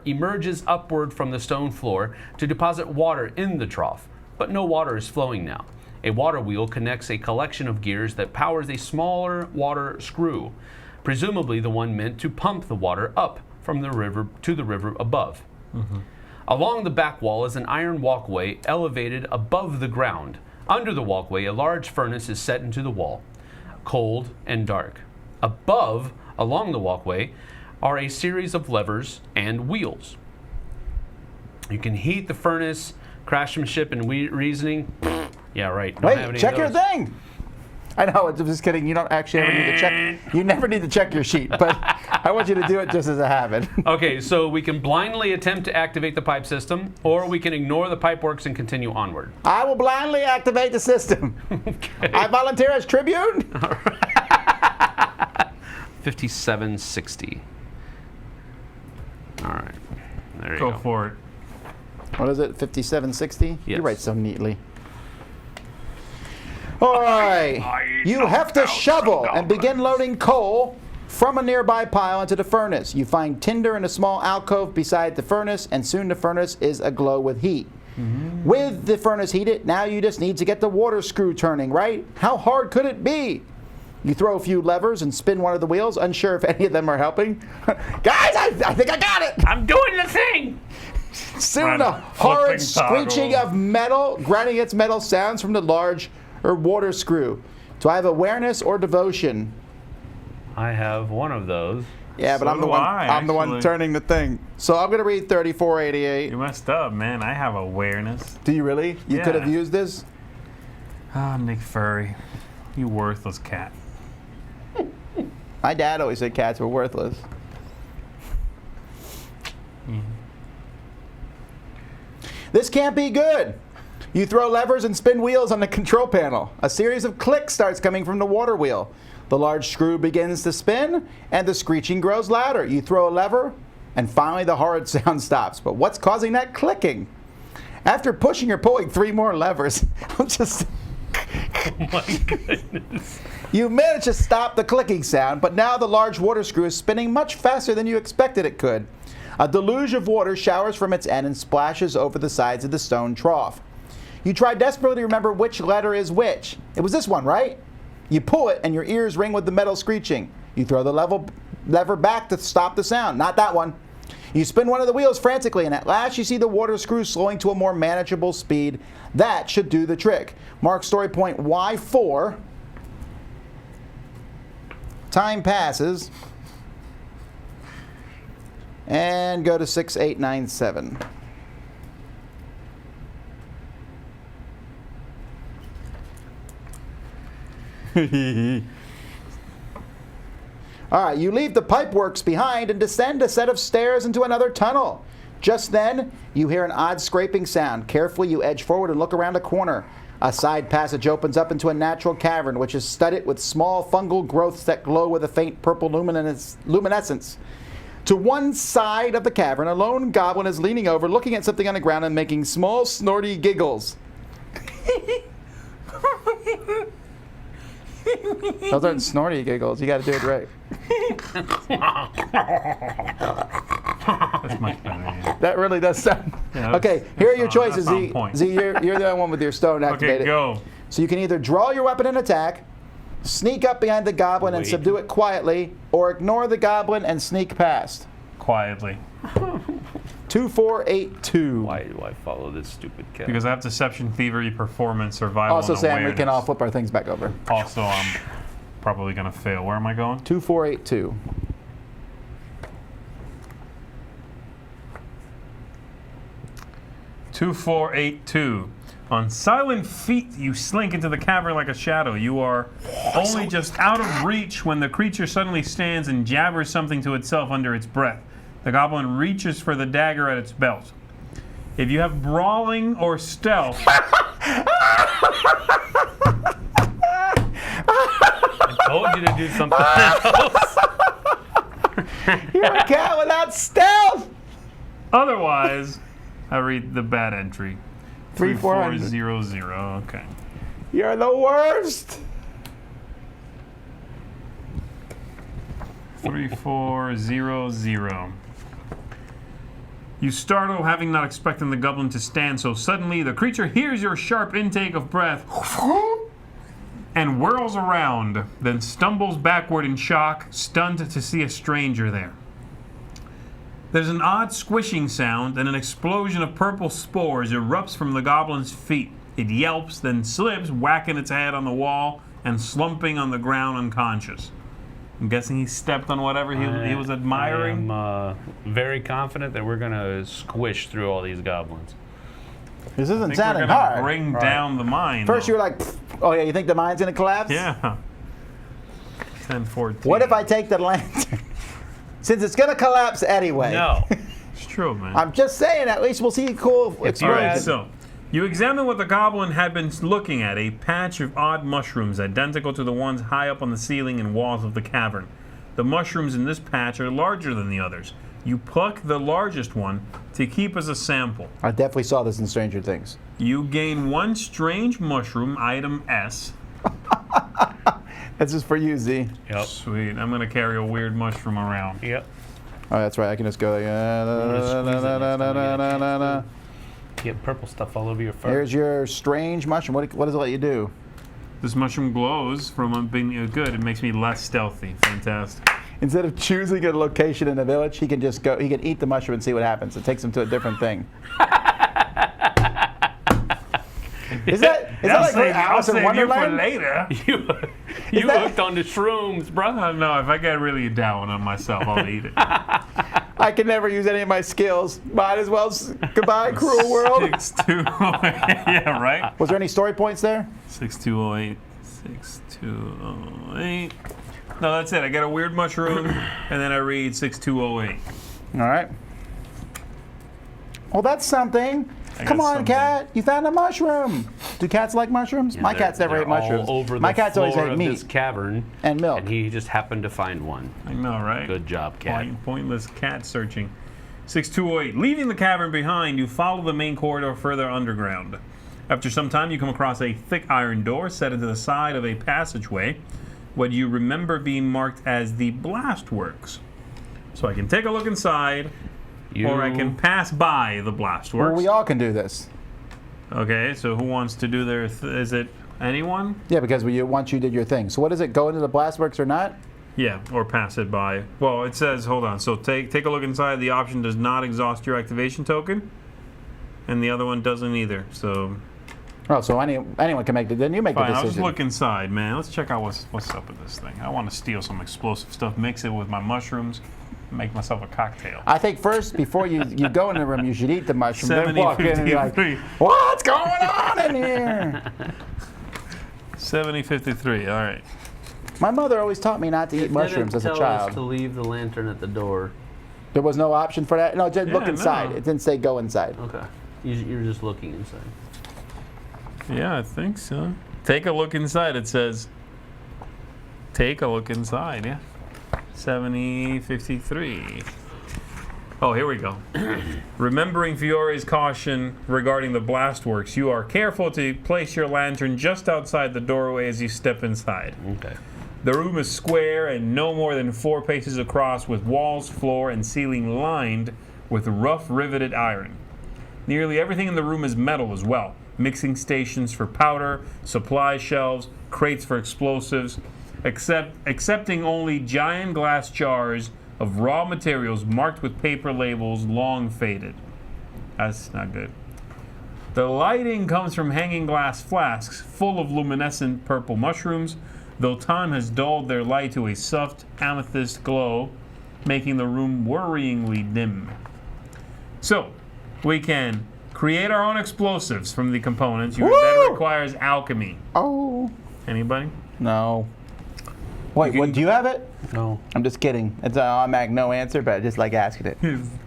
emerges upward from the stone floor to deposit water in the trough, but no water is flowing now. A water wheel connects a collection of gears that powers a smaller water screw, presumably the one meant to pump the water up from the river to the river above. Along the back wall is an iron walkway elevated above the ground. Under the walkway, a large furnace is set into the wall, cold and dark. Above, along the walkway, are a series of levers and wheels. You can heat the furnace, craftsmanship and reasoning. Yeah, right. Don't have any Wait, of check your those. thing. I know, I'm just kidding. You don't actually ever need to check. You never need to check your sheet, but I want you to do it just as a habit. Okay, so we can blindly attempt to activate the pipe system, or we can ignore the pipe works and continue onward. I will blindly activate the system. I volunteer as tribune. 5760. All right, there you Go go. for it. What is it, 5760? Yes. You write so neatly. All right. You heft a shovel and begin loading coal from a nearby pile into the furnace. You find tinder in a small alcove beside the furnace, and soon the furnace is aglow with heat. With the furnace heated, now you just need to get the water screw turning, right? How hard could it be? You throw a few levers and spin one of the wheels, unsure if any of them are helping. Guys, I think I got it! I'm doing the thing! Soon a horrid screeching of metal, grinding its metal sounds from the large water screw. Do I have awareness or devotion? I have one of those. Yeah, but So I'm the do one. I, I'm the one actually. turning the thing. So I'm gonna read 3488. You messed up, man. I have awareness. Do you really? You could Yeah. have used this. Ah, Nick Furry. You worthless cat. My dad always said cats were worthless. This can't be good. You throw levers and spin wheels on the control panel. A series of clicks starts coming from the water wheel. The large screw begins to spin, and the screeching grows louder. You throw a lever, and finally the horrid sound stops. But what's causing that clicking? After pushing or pulling 3 more levers, I'm just... Oh my goodness. You manage to stop the clicking sound, but now the large water screw is spinning much faster than you expected it could. A deluge of water showers from its end and splashes over the sides of the stone trough. You try desperately to remember which letter is which. It was this one, right? You pull it and your ears ring with the metal screeching. You throw the lever back to stop the sound. Not that one. You spin one of the wheels frantically, and at last you see the water screw slowing to a more manageable speed. That should do the trick. Mark story point Y4. Time passes. And go to 6897. All right, you leave the pipeworks behind and descend a set of stairs into another tunnel. Just then, you hear an odd scraping sound. Carefully, you edge forward and look around a corner. A side passage opens up into a natural cavern, which is studded with small fungal growths that glow with a faint purple luminescence. To one side of the cavern, a lone goblin is leaning over, looking at something on the ground and making small, snorty giggles. Those aren't snorty giggles. You got to do it right. That's much better. Yeah. That really does sound. Yeah, Okay, here are your that's choices, on Z. point. Z, you're the one with your stone activated. Okay, go. So you can either draw your weapon and attack, sneak up behind the goblin and Wait. subdue it quietly, or ignore the goblin and sneak past. Quietly. 2482. Why do I follow this stupid cat? Because I have deception, thievery, performance, survival, Also, and Sam, we awareness. can all flip our things back over. Also, I'm probably going to fail. Where am I going? 2482. Two, 4, 8, 2. On silent feet, you slink into the cavern like a shadow. You are only just out of reach when the creature suddenly stands and jabbers something to itself under its breath. The goblin reaches for the dagger at its belt. If you have brawling or stealth, I told you to do something else. You're a cat without stealth! otherwise, I read the bad entry. 3400. 3400. Okay. You're the worst! 3400. You startle, having not expecting the goblin to stand so suddenly. The creature hears your sharp intake of breath and whirls around, then stumbles backward in shock, stunned to see a stranger there. There's an odd squishing sound, and an explosion of purple spores erupts from the goblin's feet. It yelps, then slips, whacking its head on the wall and slumping on the ground unconscious. I'm guessing he stepped on whatever he was admiring. I'm very confident that we're going to squish through all these goblins. This I isn't think sounding we're gonna hard. bring down the mine. First, though. you were like, "Pfft." Oh yeah, you think the mine's gonna collapse? Yeah. 10-14. What if I take the lantern? Since it's gonna collapse anyway. No. It's true, man. I'm just saying, at least we'll see a cool All right, explosion. so you examine what the goblin had been looking at, a patch of odd mushrooms identical to the ones high up on the ceiling and walls of the cavern. The mushrooms in this patch are larger than the others. You pluck the largest one to keep as a sample. I definitely saw this in Stranger Things. You gain one strange mushroom, item S, That's just for you, Z. Yep. Sweet. I'm going to carry a weird mushroom around. Yep. Oh, that's right. I can just go like. Get purple stuff all over your fur. Here's your strange mushroom. What does it let you do? This mushroom glows from being good. It makes me less stealthy. Fantastic. Instead of choosing a location in the village, he can just go. He can eat the mushroom and see what happens. It takes him to a different thing. Is that like Alice in Wonderland? later. You hooked on the shrooms, bro. No, if I get really down on myself, I'll eat it. I can never use any of my skills. Might as well. Goodbye, cruel world. 6208. Yeah, right? Was there any story points there? 6208. 6208. No, that's it. I got a weird mushroom, and then I read 6208. All right. Well, that's something. I Come got on, something. cat. You found a mushroom. Do cats like mushrooms? My cat's never ate mushrooms. All over My the cat's always floor ate of meat this cavern, and milk. and he just happened to find one. I know, right? Good job, cat. Pointless cat searching. 6208. Leaving the cavern behind, you follow the main corridor further underground. After some time, you come across a thick iron door set into the side of a passageway, what you remember being marked as the blast works. So I can take a look inside, or I can pass by the blast works. Well, we all can do this. Okay, so who wants to do their... is it anyone? Yeah, because once you did your thing. So what is it? Go into the blastworks or not? Yeah, or pass it by. Well, it says, hold on. So take a look inside. The option does not exhaust your activation token, and the other one doesn't either. So Oh, so anyone can make the. Then you make fine, the I'll decision. just look inside, man. Let's check out what's up with this thing. I want to steal some explosive stuff, mix it with my mushrooms, make myself a cocktail. I think first, before you go in the room, you should eat the mushroom. Then walk in and be like, 7053. what's going on in here? 7053. All right. My mother always taught me not to eat mushrooms as a Us child. to leave the lantern at the door. There was no option for that? No, just look Yeah, inside. no. It didn't say go inside. Okay. You're just looking inside. Yeah, I think so. Take a look inside. It says, take a look inside. Yeah. 7053. Oh, here we go. Remembering Fiore's caution regarding the blast works, you are careful to place your lantern just outside the doorway as you step inside. Okay. The room is square and no more than 4 paces across, with walls, floor, and ceiling lined with rough riveted iron. Nearly everything in the room is metal as well. Mixing stations for powder, supply shelves, crates for explosives, excepting only giant glass jars of raw materials marked with paper labels long faded. That's not good. The lighting comes from hanging glass flasks full of luminescent purple mushrooms, though time has dulled their light to a soft amethyst glow, making the room worryingly dim. So, we can create our own explosives from the components. That requires alchemy. Oh. Anybody? No. Wait, what? Do you have it? No. I'm just kidding. It's an automatic no answer, but I just like asking it.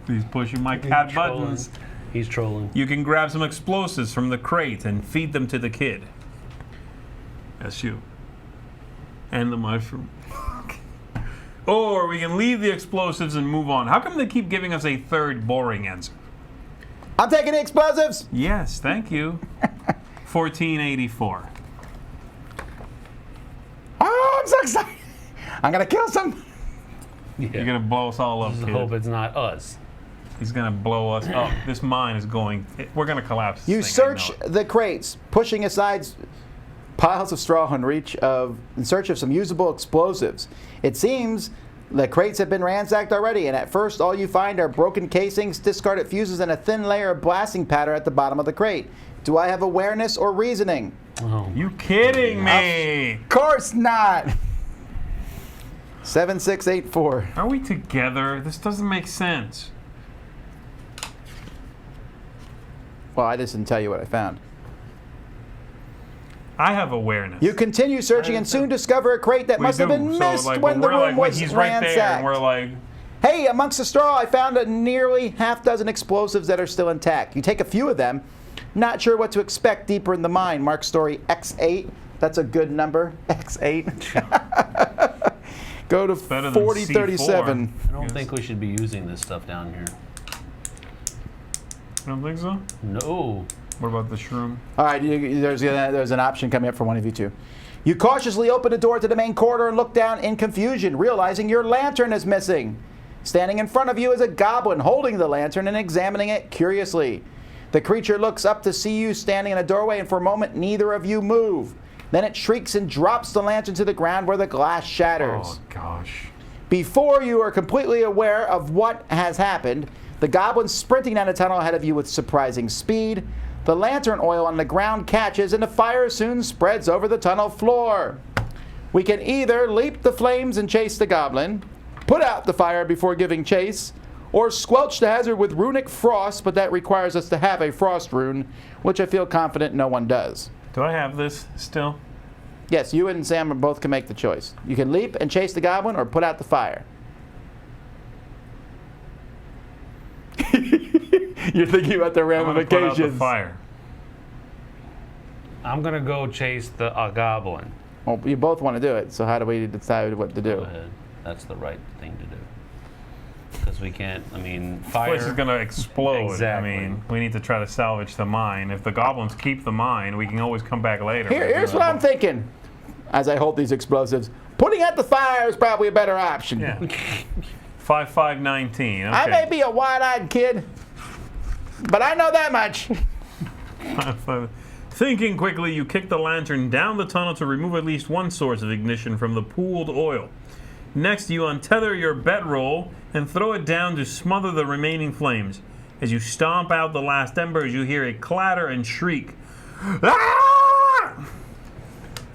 He's pushing my cat buttons. He's trolling. You can grab some explosives from the crate and feed them to the kid. That's you. And the mushroom. Or we can leave the explosives and move on. How come they keep giving us a third boring answer? I'm taking the explosives. Yes, thank you. 1484. Oh, I'm so excited. I'm going to kill some. Yeah. You're going to blow us all up, Just kid. hope it's not us. He's going to blow us up. This mine is going... We're going to collapse this You thing, I search know it. the crates, pushing aside piles of straw in search of some usable explosives. It seems the crates have been ransacked already, and at first all you find are broken casings, discarded fuses, and a thin layer of blasting powder at the bottom of the crate. Do I have awareness or reasoning? Oh. You kidding me? Of course not. 7684. Are we together? This doesn't make sense. Well, I just didn't tell you what I found. I have awareness. You continue searching and soon discover a crate that must have been missed when the room was he's right there, and ransacked. we're like, Hey, amongst the straw, I found a nearly half-dozen explosives that are still intact. You take a few of them. Not sure what to expect deeper in the mine. Mark story X8. That's a good number. X8. Go to better than 4037. I don't think we should be using this stuff down here. I don't think so. No. What about the shroom? All right, there's an option coming up for one of you two. You cautiously open the door to the main corridor and look down in confusion, realizing your lantern is missing. Standing in front of you is a goblin holding the lantern and examining it curiously. The creature looks up to see you standing in a doorway, and for a moment, neither of you move. Then it shrieks and drops the lantern to the ground where the glass shatters. Oh, gosh. Before you are completely aware of what has happened, the goblin's sprinting down the tunnel ahead of you with surprising speed. The lantern oil on the ground catches, and the fire soon spreads over the tunnel floor. We can either leap the flames and chase the goblin, put out the fire before giving chase, or squelch the hazard with runic frost, but that requires us to have a frost rune, which I feel confident no one does. Do I have this still? Yes, you and Sam both can make the choice. You can leap and chase the goblin or put out the fire. You're thinking about the ramifications. Put out the fire. I'm going to go chase the goblin. Well, you both want to do it, so how do we decide what to do? Go ahead. That's the right thing to do. Because we can't, fire. This place is going to explode. Exactly. We need to try to salvage the mine. If the goblins keep the mine, we can always come back later. Here's what I'm thinking as I hold these explosives. Putting out the fire is probably a better option. Yeah. 5519. Okay. I may be a wide-eyed kid, but I know that much. Thinking quickly, you kick the lantern down the tunnel to remove at least one source of ignition from the pooled oil. Next, you untether your bedroll and throw it down to smother the remaining flames. As you stomp out the last embers, you hear a clatter and shriek. Ah!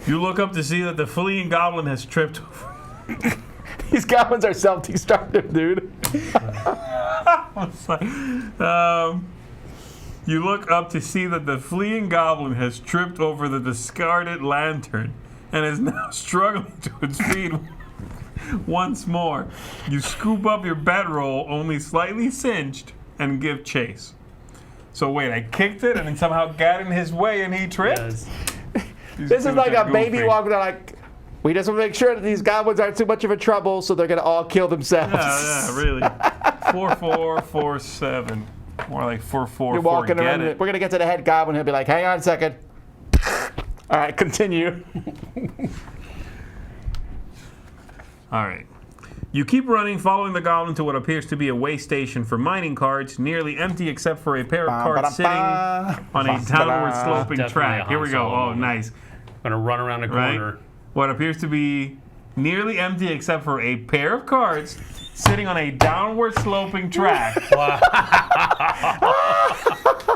You look up to see that the fleeing goblin has tripped over. These goblins are self-destructive, dude. You look up to see that the fleeing goblin has tripped over the discarded lantern and is now struggling to its feet once more. You scoop up your bedroll, only slightly singed, and give chase. So wait, I kicked it and then somehow got in his way and he tripped? Yes. This is like a baby walking down like, we just want to make sure that these goblins aren't too much of a trouble, so they're going to all kill themselves. Yeah, really. 4447. More like 44. You're walking around. It. We're going to get to the head goblin. He'll be like, hang on a second. All right, continue. All right. You keep running, following the goblin to what appears to be a way station for mining carts, nearly empty except for a pair of carts sitting on a downward sloping Definitely track. a Here we Han go. Solo Oh, moment. nice. I'm going to run around the corner. Right? What appears to be nearly empty except for a pair of carts sitting on a downward sloping track.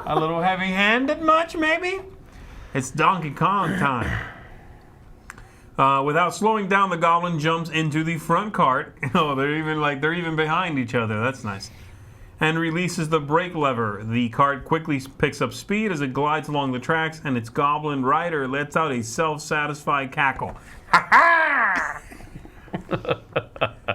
A little heavy-handed much, maybe? It's Donkey Kong time. Without slowing down, the goblin jumps into the front cart. Oh, they're even behind each other. That's nice. And releases the brake lever. The cart quickly picks up speed as it glides along the tracks, and its goblin rider lets out a self-satisfied cackle. Ha ha!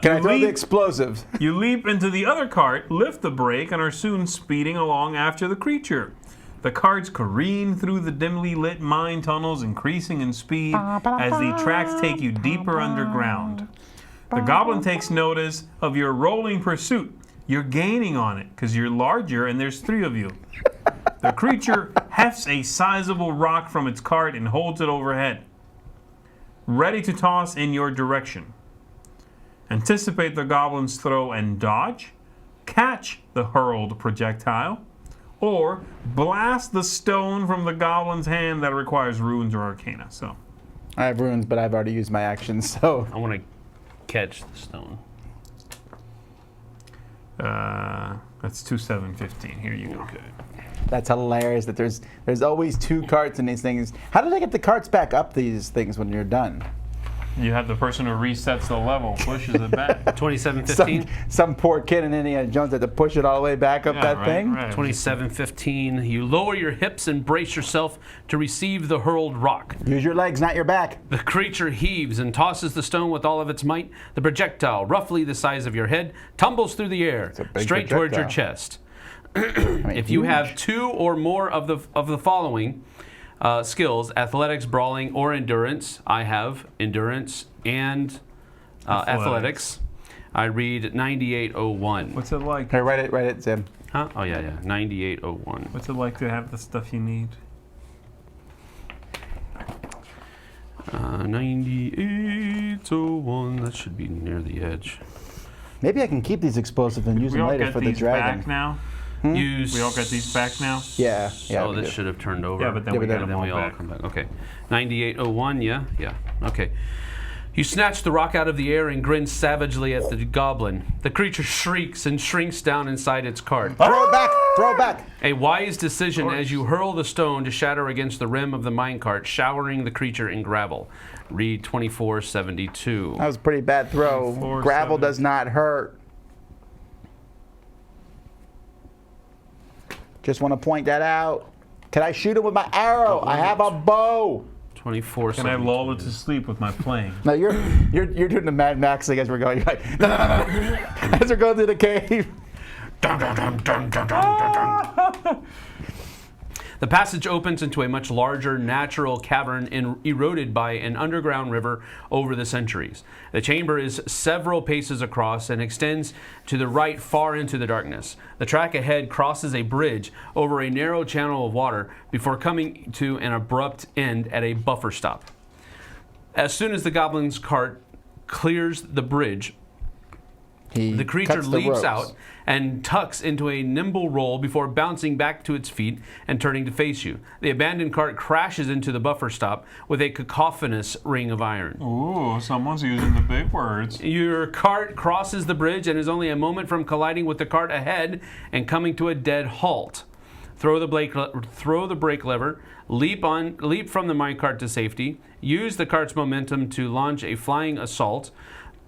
Can I throw the explosives? You leap into the other cart, lift the brake, and are soon speeding along after the creature. The carts careen through the dimly lit mine tunnels, increasing in speed as the tracks take you deeper underground. The goblin takes notice of your rolling pursuit. You're gaining on it because you're larger and there's 3 of you. The creature hefts a sizable rock from its cart and holds it overhead, ready to toss in your direction. Anticipate the goblin's throw and dodge, catch the hurled projectile, or blast the stone from the goblin's hand that requires runes or arcana. So, I have runes, but I've already used my actions, so. I want to catch the stone. that's 2715. Here you go. Okay. That's hilarious that there's always 2 carts in these things. How do they get the carts back up these things when you're done? You have the person who resets the level, pushes it back. 2715. Some poor kid in Indiana Jones had to push it all the way back up that thing. Right. 2715. You lower your hips and brace yourself to receive the hurled rock. Use your legs, not your back. The creature heaves and tosses the stone with all of its might. The projectile, roughly the size of your head, tumbles through the air, a big straight towards your projectile. chest. If You have 2 or more of the following skills: athletics, brawling, or endurance. I have endurance and athletics. I read 9801. What's it like? Hey, write it, Sam. Huh? Oh yeah, 9801. What's it like to have the stuff you need? 9801. That should be near the edge. Maybe I can keep these explosives and use We them all later get for the these dragon. back now? Use. We all got these back now? Yeah. So we this do. should have turned over. Yeah, but then Yeah, we but got then them all we all back. come back. Okay. 9801, yeah? Yeah. Okay. You snatch the rock out of the air and grin savagely at the goblin. The creature shrieks and shrinks down inside its cart. Throw it back! Throw it back! A wise decision as you hurl the stone to shatter against the rim of the minecart, showering the creature in gravel. Read 2472. That was a pretty bad throw. 4, Gravel 7. does not hurt. Just want to point that out. Can I shoot him with my arrow? I have a bow. 2472. Can I lull it to sleep with my playing? No, you're doing the Mad Max thing as we're going. You're like, no. As we're going through the cave. Dun, dun, dun, dun, dun, dun, dun, dun. The passage opens into a much larger natural cavern eroded by an underground river over the centuries. The chamber is several paces across and extends to the right far into the darkness. The track ahead crosses a bridge over a narrow channel of water before coming to an abrupt end at a buffer stop. As soon as the goblin's cart clears the bridge, the creature cuts the leaps ropes. out and tucks into a nimble roll before bouncing back to its feet and turning to face you. The abandoned cart crashes into the buffer stop with a cacophonous ring of iron. Ooh, someone's using the big words. Your cart crosses the bridge and is only a moment from colliding with the cart ahead and coming to a dead halt. Throw the brake lever, leap from the minecart to safety, use the cart's momentum to launch a flying assault,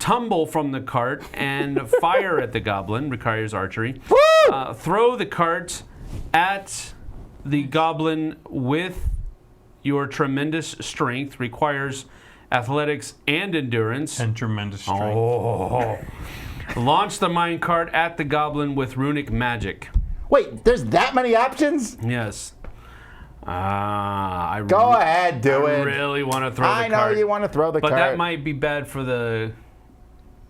tumble from the cart and fire at the goblin, requires archery. Throw the cart at the goblin with your tremendous strength, requires athletics and endurance. And tremendous strength. Oh. Launch the minecart at the goblin with runic magic. Wait, there's that many options? Yes. Go ahead, do I it. really want to throw the I cart. know you want to throw the but cart. that might be bad for the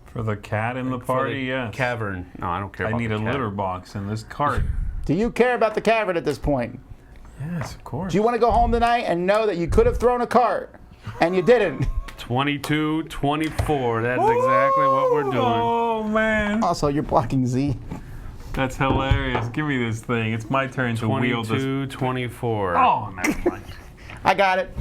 For the cat in the for party, the yes. cavern. No, I don't care I about need the a cat. litter box in this cart. Do you care about the cavern at this point? Yes, of course. Do you want to go home tonight and know that you could have thrown a cart and you didn't? 22, 24. That's exactly what we're doing. Oh, man. Also, you're blocking Z. That's hilarious. Give me this thing. It's my turn to wield this. 22, 24. Oh, never mind. I got it.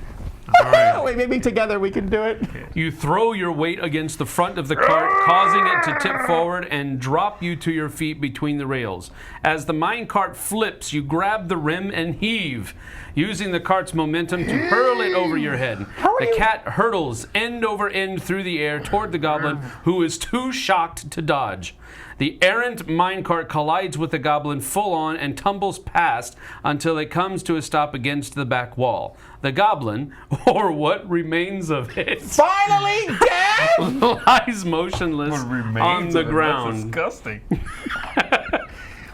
All right. Wait, maybe together we can do it. You throw your weight against the front of the cart, causing it to tip forward and drop you to your feet between the rails. As the minecart flips, you grab the rim and heave, using the cart's momentum to hurl it over your head. The cat hurtles end over end through the air toward the goblin, who is too shocked to dodge. The errant minecart collides with the goblin full on and tumbles past until it comes to a stop against the back wall. The goblin, or what remains of it, Finally dead! lies motionless What remains on the of it? That's ground. disgusting.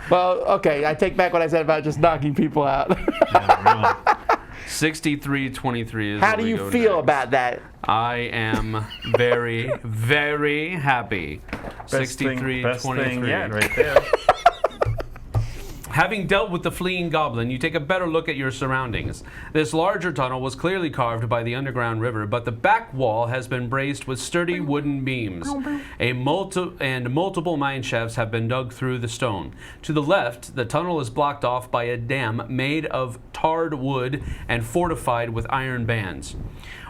Well, okay, I take back what I said about just knocking people out. 63-23 is How where do we you go feel next. about that? I am very, very happy. Best thing 63-23. yet, right there. Having dealt with the fleeing goblin, you take a better look at your surroundings. This larger tunnel was clearly carved by the underground river, but the back wall has been braced with sturdy wooden beams. Multiple mine shafts have been dug through the stone. To the left, the tunnel is blocked off by a dam made of tarred wood and fortified with iron bands.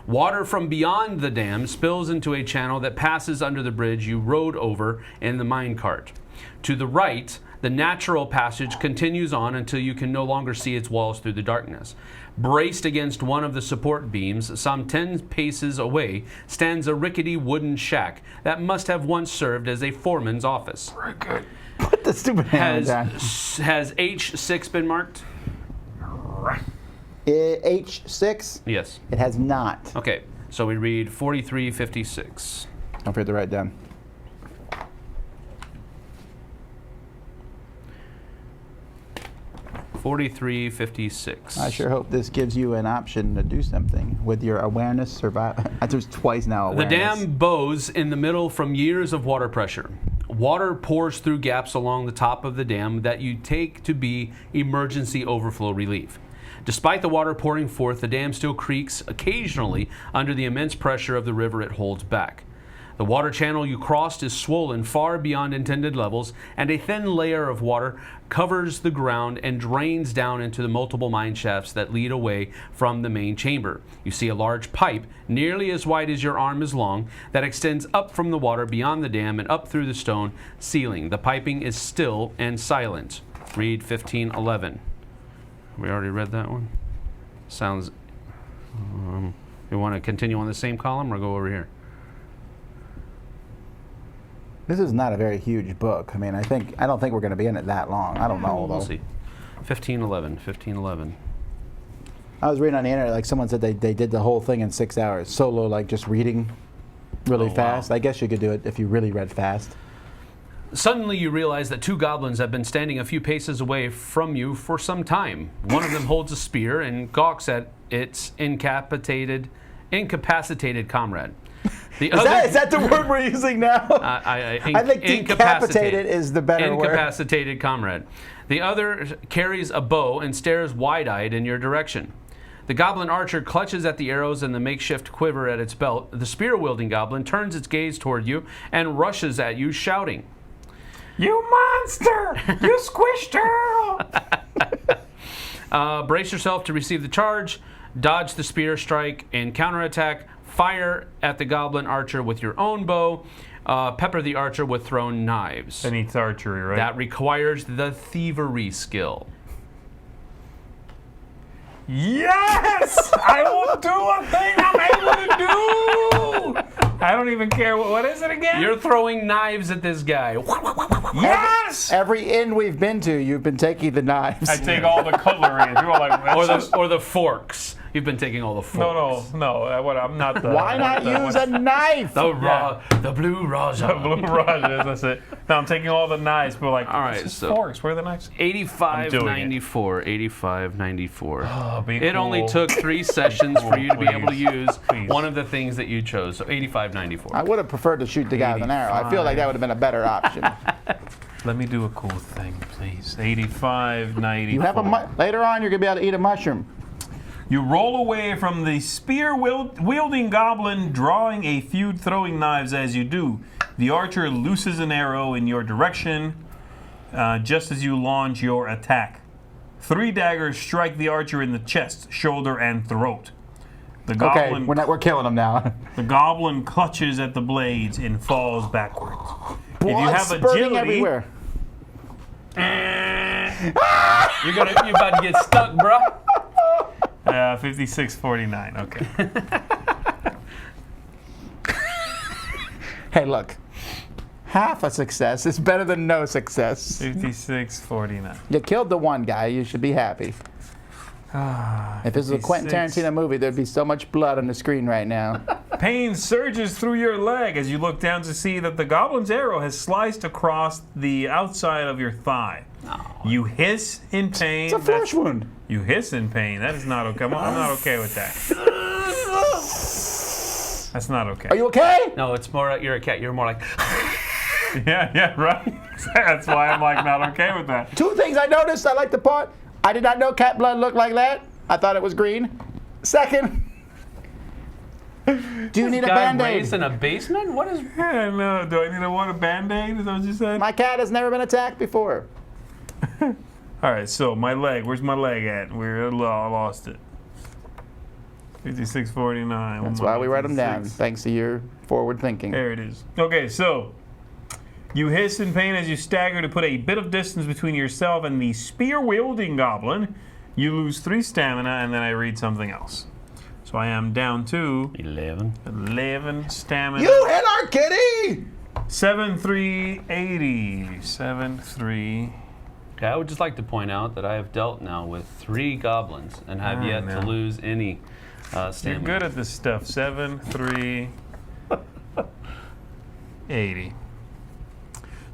Water from beyond the dam spills into a channel that passes under the bridge you rode over in the minecart. To the right, the natural passage continues on until you can no longer see its walls through the darkness. Braced against one of the support beams, some 10 paces away, stands a rickety wooden shack that must have once served as a foreman's office. Very good. Put the stupid hammer Has down. H6 been marked? H6? Yes. It has not. Okay, so we read 4356. Don't forget to write down. $43.56. I sure hope this gives you an option to do something with your awareness. Survive. There's twice now. The Awareness. dam bows in the middle from years of water pressure. Water pours through gaps along the top of the dam that you take to be emergency overflow relief. Despite the water pouring forth, the dam still creaks occasionally under the immense pressure of the river it holds back. The water channel you crossed is swollen far beyond intended levels, and a thin layer of water covers the ground and drains down into the multiple mine shafts that lead away from the main chamber. You see a large pipe, nearly as wide as your arm is long, that extends up from the water beyond the dam and up through the stone ceiling. The piping is still and silent. Read 1511. We already read that one? Sounds... you want to continue on the same column or go over here? This is not a very huge book. I mean, I don't think we're going to be in it that long. I don't know, though. We'll see. 1511. I was reading on the internet, like someone said they did the whole thing in 6 hours. Solo, like just reading really fast. Wow. I guess you could do it if you really read fast. Suddenly you realize that two goblins have been standing a few paces away from you for some time. One of them holds a spear and gawks at its incapacitated comrade. The Is that the word we're using now? I think decapitated is the better word. Incapacitated comrade. The other carries a bow and stares wide-eyed in your direction. The goblin archer clutches at the arrows and the makeshift quiver at its belt. The spear-wielding goblin turns its gaze toward you and rushes at you, shouting, "You monster! You squished her!" Brace yourself to receive the charge. Dodge the spear strike and counterattack. Fire at the goblin archer with your own bow. Pepper the archer with thrown knives. That needs archery, right? That requires the thievery skill. Yes! I will do a thing I'm able to do! I don't even care. What is it again? You're throwing knives at this guy. Yes! Every inn we've been to, you've been taking the knives. I take all the cutlery. And people are like, or the forks. You've been taking all the forks. No. I'm not the. Why not use a knife? The blue Raja. The blue Raja, that's it. No, I'm taking all the knives. But like, all right, so forks. Where are the knives? 8594. 8594. Oh, it cool. only took 3 sessions for you to be able to use Please. one of the things that you chose. So 8594. I would have preferred to shoot the guy with an arrow. I feel like that would have been a better option. Let me do a cool thing, please. 8594. You have later on, you're gonna be able to eat a mushroom. You roll away from the spear-wielding goblin, drawing a few throwing knives as you do. The archer looses an arrow in your direction just as you launch your attack. 3 daggers strike the archer in the chest, shoulder, and throat. The goblin, we're killing him now. The goblin clutches at the blades and falls backwards. Blood if you have spurting agility, everywhere. You're about to get stuck, bruh. 5649. Okay. Hey, look. Half a success is better than no success. 5649. You killed the one guy. You should be happy. If this was a Quentin 56. Tarantino movie, there'd be so much blood on the screen right now. Pain surges through your leg as you look down to see that the goblin's arrow has sliced across the outside of your thigh. Oh. You hiss in pain. It's a flesh wound. You hiss in pain. That is not okay. I'm not okay with that. That's not okay. Are you okay? No, it's more. You're a cat. You're more like. Yeah, right. That's why I'm like not okay with that. 2 things I noticed. I like the part. I did not know cat blood looked like that. I thought it was green. Second, do you need a Band-Aid? Raised in a basement? What is? Yeah, no. Do I need a Band-Aid? Is that what you said? My cat has never been attacked before. All right, so my leg. Where's my leg at? I lost it. 5649. That's why we write them down, thanks to your forward thinking. There it is. Okay, so you hiss in pain as you stagger to put a bit of distance between yourself and the spear-wielding goblin. You lose 3 stamina, and then I read something else. So I am down to 11 stamina. You hit our kitty! 7380. 73. Okay, I would just like to point out that I have dealt now with 3 goblins and have yet to lose any stamina. You're good at this stuff. 7380.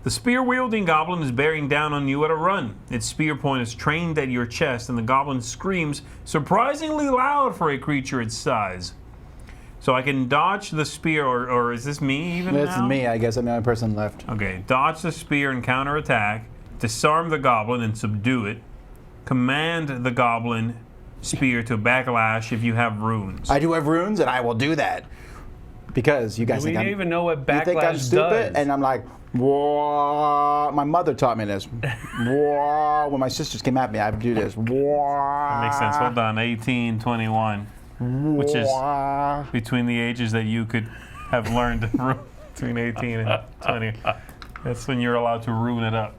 The spear-wielding goblin is bearing down on you at a run. Its spear point is trained at your chest, and the goblin screams surprisingly loud for a creature its size. So I can dodge the spear, or is this me even now? This is me, I guess. I'm the only person left. Okay, dodge the spear and counterattack, disarm the goblin and subdue it, command the goblin spear to backlash if you have runes. I do have runes, and I will do that. Because you guys Do we think I'm... even know what You backlash think I'm stupid? does? And I'm like, whoa. My mother taught me this. Whoa. When my sisters came at me, I would do this. Whoa. That makes sense. Hold on, 18, 21, which is Whoa. between the ages that you could have learned between 18 and 20. That's when you're allowed to rune it up.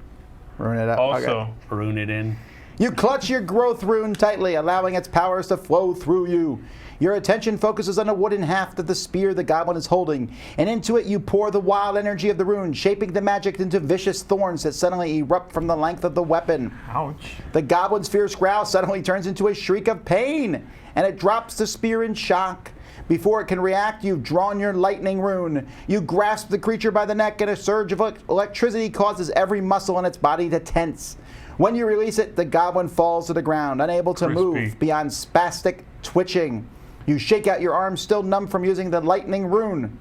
Rune it up. Also, Okay. Rune it in. You clutch your growth rune tightly, allowing its powers to flow through you. Your attention focuses on the wooden haft of the spear the goblin is holding, and into it you pour the wild energy of the rune, shaping the magic into vicious thorns that suddenly erupt from the length of the weapon. ouch. The goblin's fierce growl suddenly turns into a shriek of pain, and it drops the spear in shock. Before it can react, you've drawn your lightning rune. You grasp the creature by the neck, and a surge of electricity causes every muscle in its body to tense. When you release it, the goblin falls to the ground, unable to move beyond spastic twitching. You shake out your arms, still numb from using the lightning rune.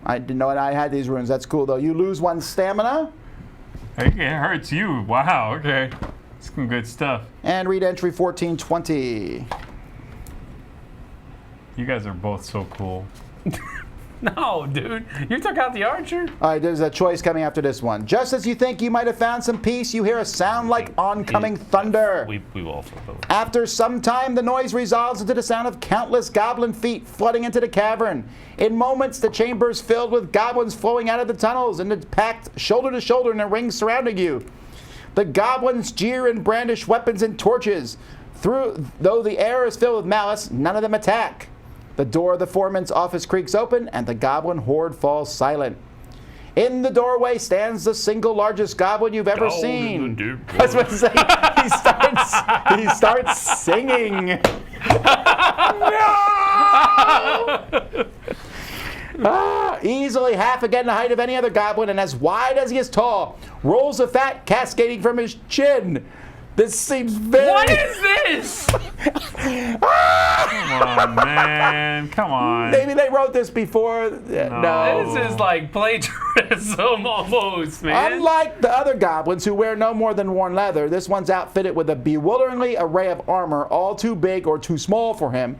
I didn't know I had these runes. That's cool, though. You lose 1 stamina. It hurts you. Wow, okay. Some good stuff. And read entry 1420. You guys are both so cool. No, dude. You took out the archer? All right, there's a choice coming after this one. Just as you think you might have found some peace, you hear a sound like oncoming thunder. We will flip over. After some time, the noise resolves into the sound of countless goblin feet flooding into the cavern. In moments, the chamber is filled with goblins flowing out of the tunnels and it's packed shoulder to shoulder in a ring surrounding you. The goblins jeer and brandish weapons and torches. Though the air is filled with malice, none of them attack. The door of the foreman's office creaks open, and the goblin horde falls silent. In the doorway stands the single largest goblin you've ever seen. I was about to say, he starts singing. Easily half again the height of any other goblin, and as wide as he is tall, rolls of fat cascading from his chin. This seems very... What is this? Come on, man. Come on. Maybe they wrote this before. No. This is like plagiarism almost, man. Unlike the other goblins who wear no more than worn leather, this one's outfitted with a bewilderingly array of armor, all too big or too small for him.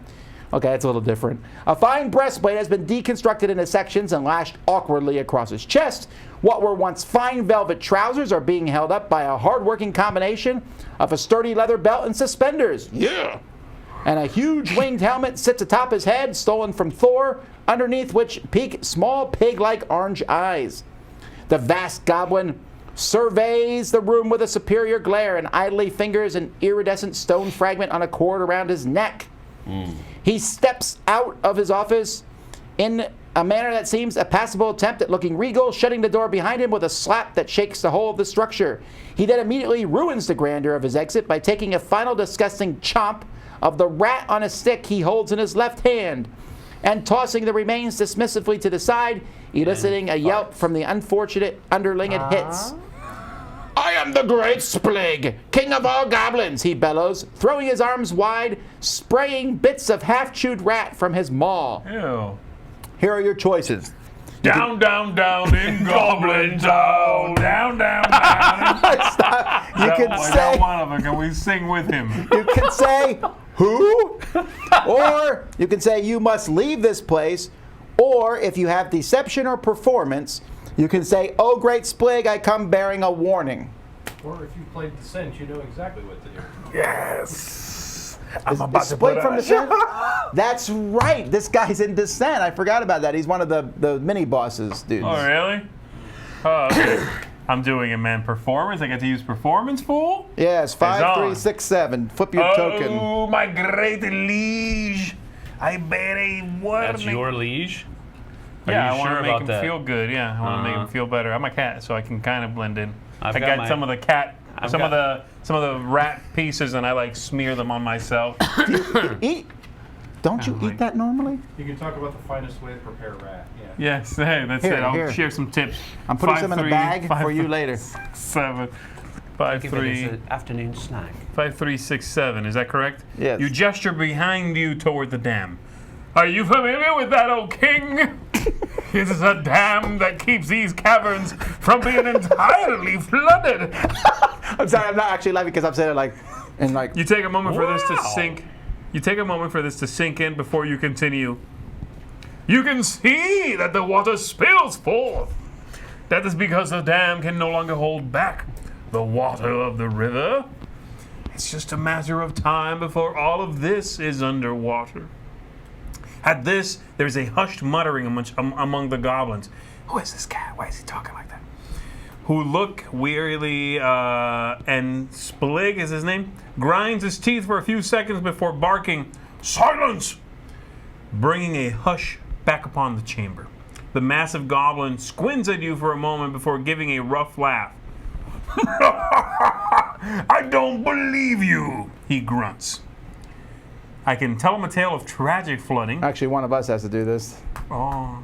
Okay, that's a little different. A fine breastplate has been deconstructed into sections and lashed awkwardly across his chest. What were once fine velvet trousers are being held up by a hard-working combination of a sturdy leather belt and suspenders. Yeah. And a huge winged helmet sits atop his head, stolen from Thor, underneath which peek small pig-like orange eyes. The vast goblin surveys the room with a superior glare and idly fingers an iridescent stone fragment on a cord around his neck. He steps out of his office in a manner that seems a passable attempt at looking regal, shutting the door behind him with a slap that shakes the whole of the structure. He then immediately ruins the grandeur of his exit by taking a final disgusting chomp of the rat on a stick he holds in his left hand and tossing the remains dismissively to the side, eliciting a yelp from the unfortunate underling it hits. I am the great Splig, king of all goblins, he bellows, throwing his arms wide, spraying bits of half-chewed rat from his maw. Ew. Here are your choices. Down, down, down in Goblin Town. Down, down, down. You can say, one of them. Can we sing with him? you can say, who? Or you can say, you must leave this place. Or if you have deception or performance, you can say, oh, great Splig, I come bearing a warning. Or if you played Descent, you know exactly what to do. Yes. Is Splig from Descent? That's right. This guy's in Descent. I forgot about that. He's one of the mini bosses, dudes. Oh, really? I'm doing it, man. Performance? I get to use performance, fool? Yes, 5, 3, 6, 7. Flip your token. Oh, my great liege. I bear a warning. That's your liege? Yeah, Are you I want sure to make about him that? feel good. Yeah, I want to make him feel better. I'm a cat, so I can kind of blend in. I've I got got some of the cat, I've some of the rat pieces, and I like smear them on myself. Eat. Don't you eat that normally? You can talk about the finest way to prepare rat. Yeah. Yes, hey, that's Here, it. I'll here. share some tips. I'm putting 5, some in a 3, bag 5, for you later. 7, 5, Give it 3, as an afternoon snack. 5, 3, 6, 7. Is that correct? Yes. You gesture behind you toward the dam. Are you familiar with that, O king? It is a dam that keeps these caverns from being entirely flooded. I'm sorry, I'm not actually laughing because I'm saying it like, And like, You take a moment for this to Wow. sink. You take a moment for this to sink in before you continue. You can see that the water spills forth. That is because the dam can no longer hold back the water of the river. It's just a matter of time before all of this is underwater. At this, there's a hushed muttering among the goblins. Who is this cat? Why is he talking like that? Who look wearily, and Splig is his name, grinds his teeth for a few seconds before barking, "Silence!" bringing a hush back upon the chamber. The massive goblin squints at you for a moment before giving a rough laugh. "I don't believe you," he grunts. I can tell him a tale of tragic flooding. actually, one of us has to do this. Oh.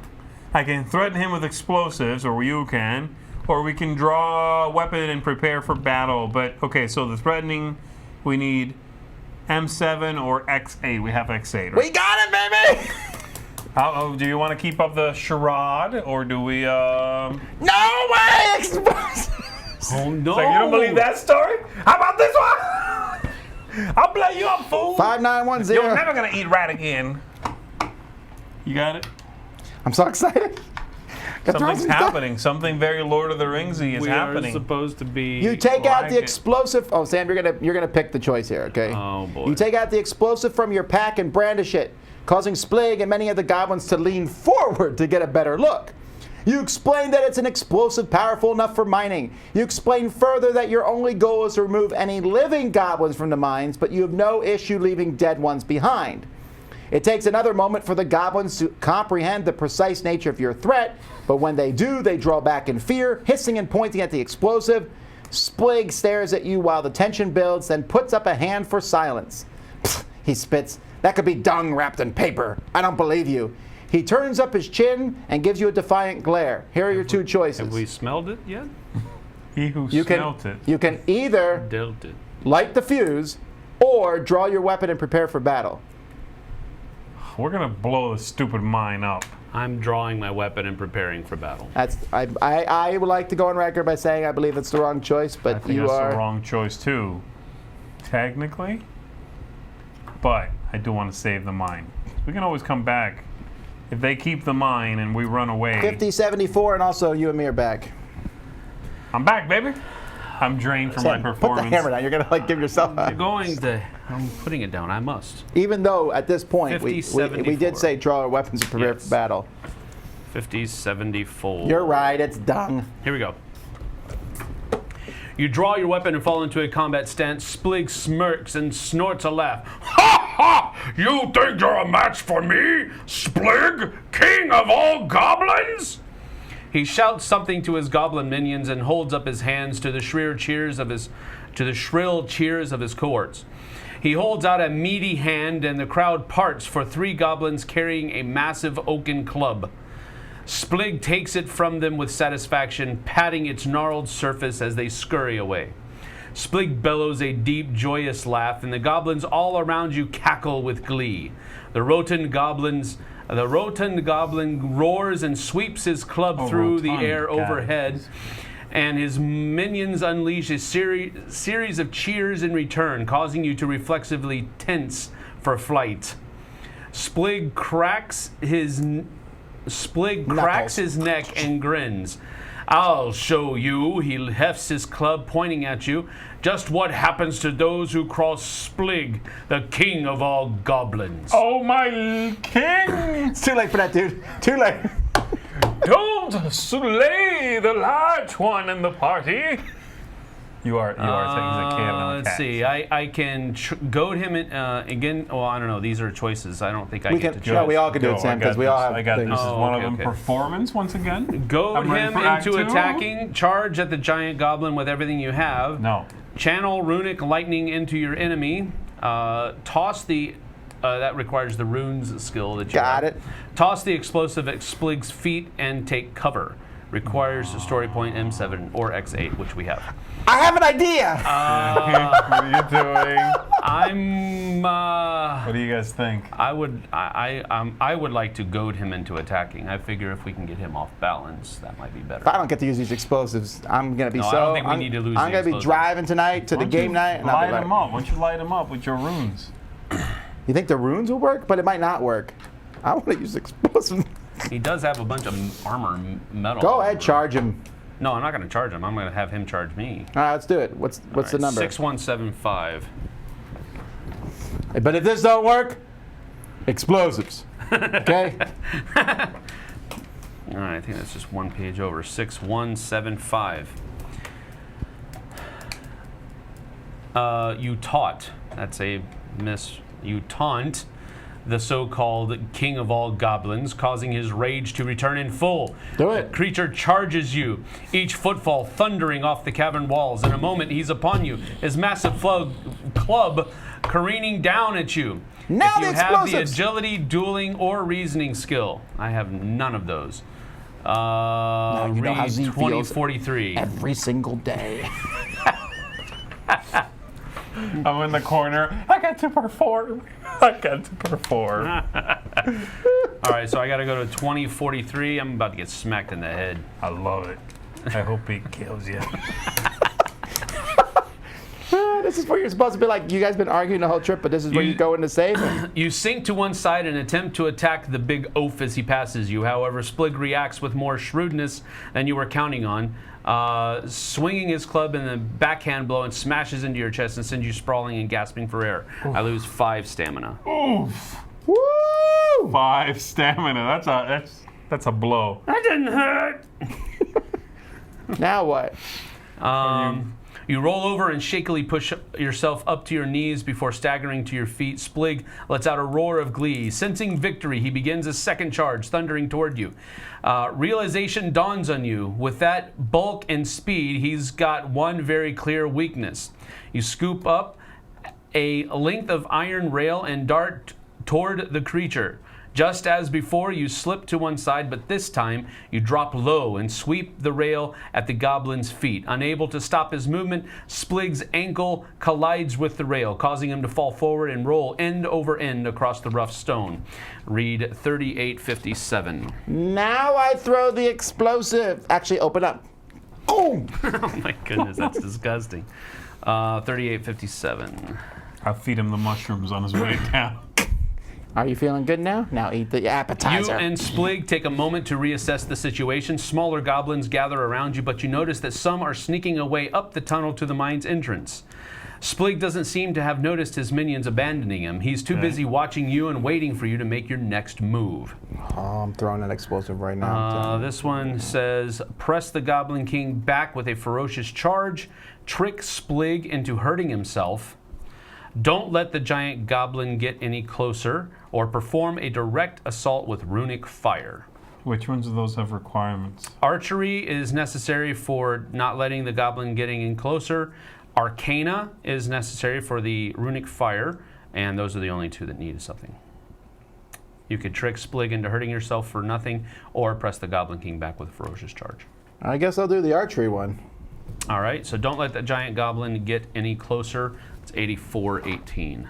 I can threaten him with explosives, or you can. Or we can draw a weapon and prepare for battle. But, okay, so the threatening, we need M7 or X8. We have X8, right? We got it, baby! Do you want to keep up the charade, or do we, No way! Explosives! Oh no! Like, you don't believe that story? How about this one? I'll play you up, fool. 5910. You're never going to eat rat again. You got it? I'm so excited. Something's happening. Something very Lord of the Ringsy is we happening. are supposed to be. You take out like the it. explosive. Oh, Sam, you're gonna pick the choice here, okay? Oh boy. You take out the explosive from your pack and brandish it, causing Splig and many of the goblins to lean forward to get a better look. You explain that it's an explosive powerful enough for mining. You explain further that your only goal is to remove any living goblins from the mines, but you have no issue leaving dead ones behind. It takes another moment for the goblins to comprehend the precise nature of your threat, but when they do, they draw back in fear, hissing and pointing at the explosive. Splig stares at you while the tension builds, then puts up a hand for silence. Pfft, he spits. That could be dung wrapped in paper. I don't believe you. He turns up his chin and gives you a defiant glare. Here are your two choices. Have we smelled it yet? He who You smelt it. You can either Dealt it. light the fuse or draw your weapon and prepare for battle. We're going to blow the stupid mine up. I'm drawing my weapon and preparing for battle. I would like to go on record by saying I believe it's the wrong choice, but I think you that's are the wrong choice, too. Technically. But I do want to save the mine. We can always come back. If they keep the mine and we run away. 50-74, and also you and me are back. I'm back, baby. I'm drained from my Sam, performance. put the hammer down. You're gonna give yourself a. I'm putting it down. I must. Even though at this point we 50-74. did say draw our weapons and prepare Yes. for battle. 50-74. You're right. It's dung. Here we go. You draw your weapon and fall into a combat stance. Splig smirks and snorts a laugh. Ha ha! You think you're a match for me, Splig, king of all goblins? He shouts something to his goblin minions and holds up his hands to the shrill cheers of his cohorts. He holds out a meaty hand and the crowd parts for three goblins carrying a massive oaken club. Splig takes it from them with satisfaction, patting its gnarled surface as they scurry away. Splig bellows a deep, joyous laugh, and the goblins all around you cackle with glee. The rotund goblin roars and sweeps his club through the air overhead, and his minions unleash a series of cheers in return, causing you to reflexively tense for flight. Splig cracks his neck and grins. I'll show you, he hefts his club, pointing at you, just what happens to those who cross Splig, the king of all goblins. Oh, my king! It's too late for that, dude. Too late. Don't slay the large one in the party. You are saying he's a kid. Let's see. I can goad him again. Well, I don't know. These are choices. I don't think I get to choose. No, we all can do it, Sam, because we all have I got things. this. Is one of them okay. performance once again? Goad I'm ready him for Act into 2. attacking. Charge at the giant goblin with everything you have. No. Channel runic lightning into your enemy. Toss the. That requires the runes skill that you Got have. it. Toss the explosive at Splig's feet and take cover. Requires a story point M7 or X8, which we have. I have an idea. What are you doing? I'm. What do you guys think? I would like to goad him into attacking. I figure if we can get him off balance, that might be better. If I don't get to use these explosives, I'm gonna be No, so. I don't think we need to lose I'm the gonna be explosives. driving tonight to the game night, and I'll Light be like, them up. Why don't you light them up with your runes? you think the runes will work? But it might not work. I want to use explosives. He does have a bunch of armor metal. Go ahead, charge him. No, I'm not going to charge him. I'm going to have him charge me. All right, let's do it. What's the number? 6175. But if this don't work, explosives. Okay. All right, I think that's just one page over. 6175. You taunt. That's a miss. You taunt the so-called king of all goblins, causing his rage to return in full. Do it. The creature charges you, each footfall thundering off the cavern walls. In a moment, he's upon you, his massive club careening down at you. Now if you the have the explosives. agility, dueling, or reasoning skill, I have none of those. you know how Read Z feels 2043. every single day. I'm in the corner. I got to perform. I got to perform. All right, so I got to go to 2043. I'm about to get smacked in the head. I love it. I hope he kills you. This is where you're supposed to be like, you guys been arguing the whole trip, but this is where you go in to save him. You sink to one side and attempt to attack the big oaf as he passes you. However, Splig reacts with more shrewdness than you were counting on, swinging his club in a backhand blow and smashes into your chest and sends you sprawling and gasping for air. Oof. I lose 5 stamina. Oof. Woo! 5 stamina. That's a blow. That didn't hurt. Now what? You roll over and shakily push yourself up to your knees before staggering to your feet. Splig lets out a roar of glee. Sensing victory, he begins a second charge, thundering toward you. Realization dawns on you. With that bulk and speed, he's got one very clear weakness. You scoop up a length of iron rail and dart toward the creature. Just as before, you slip to one side, but this time you drop low and sweep the rail at the goblin's feet. Unable to stop his movement, Splig's ankle collides with the rail, causing him to fall forward and roll end over end across the rough stone. Read 3857. Now I throw the explosive. Actually, open up. Oh! Oh my goodness, that's disgusting. 3857. I'll feed him the mushrooms on his way down. Are you feeling good now? Now eat the appetizer. You and Splig take a moment to reassess the situation. Smaller goblins gather around you, but you notice that some are sneaking away up the tunnel to the mine's entrance. Splig doesn't seem to have noticed his minions abandoning him. He's too busy watching you and waiting for you to make your next move. Oh, I'm throwing an explosive right now. This one says, press the Goblin King back with a ferocious charge, trick Splig into hurting himself, don't let the giant goblin get any closer, or perform a direct assault with runic fire. Which ones of those have requirements? Archery is necessary for not letting the goblin getting in closer. Arcana is necessary for the runic fire, and those are the only two that need something. You could trick Splig into hurting yourself for nothing, or press the Goblin King back with a ferocious charge. I guess I'll do the archery one. All right, so don't let the giant goblin get any closer. It's 8418.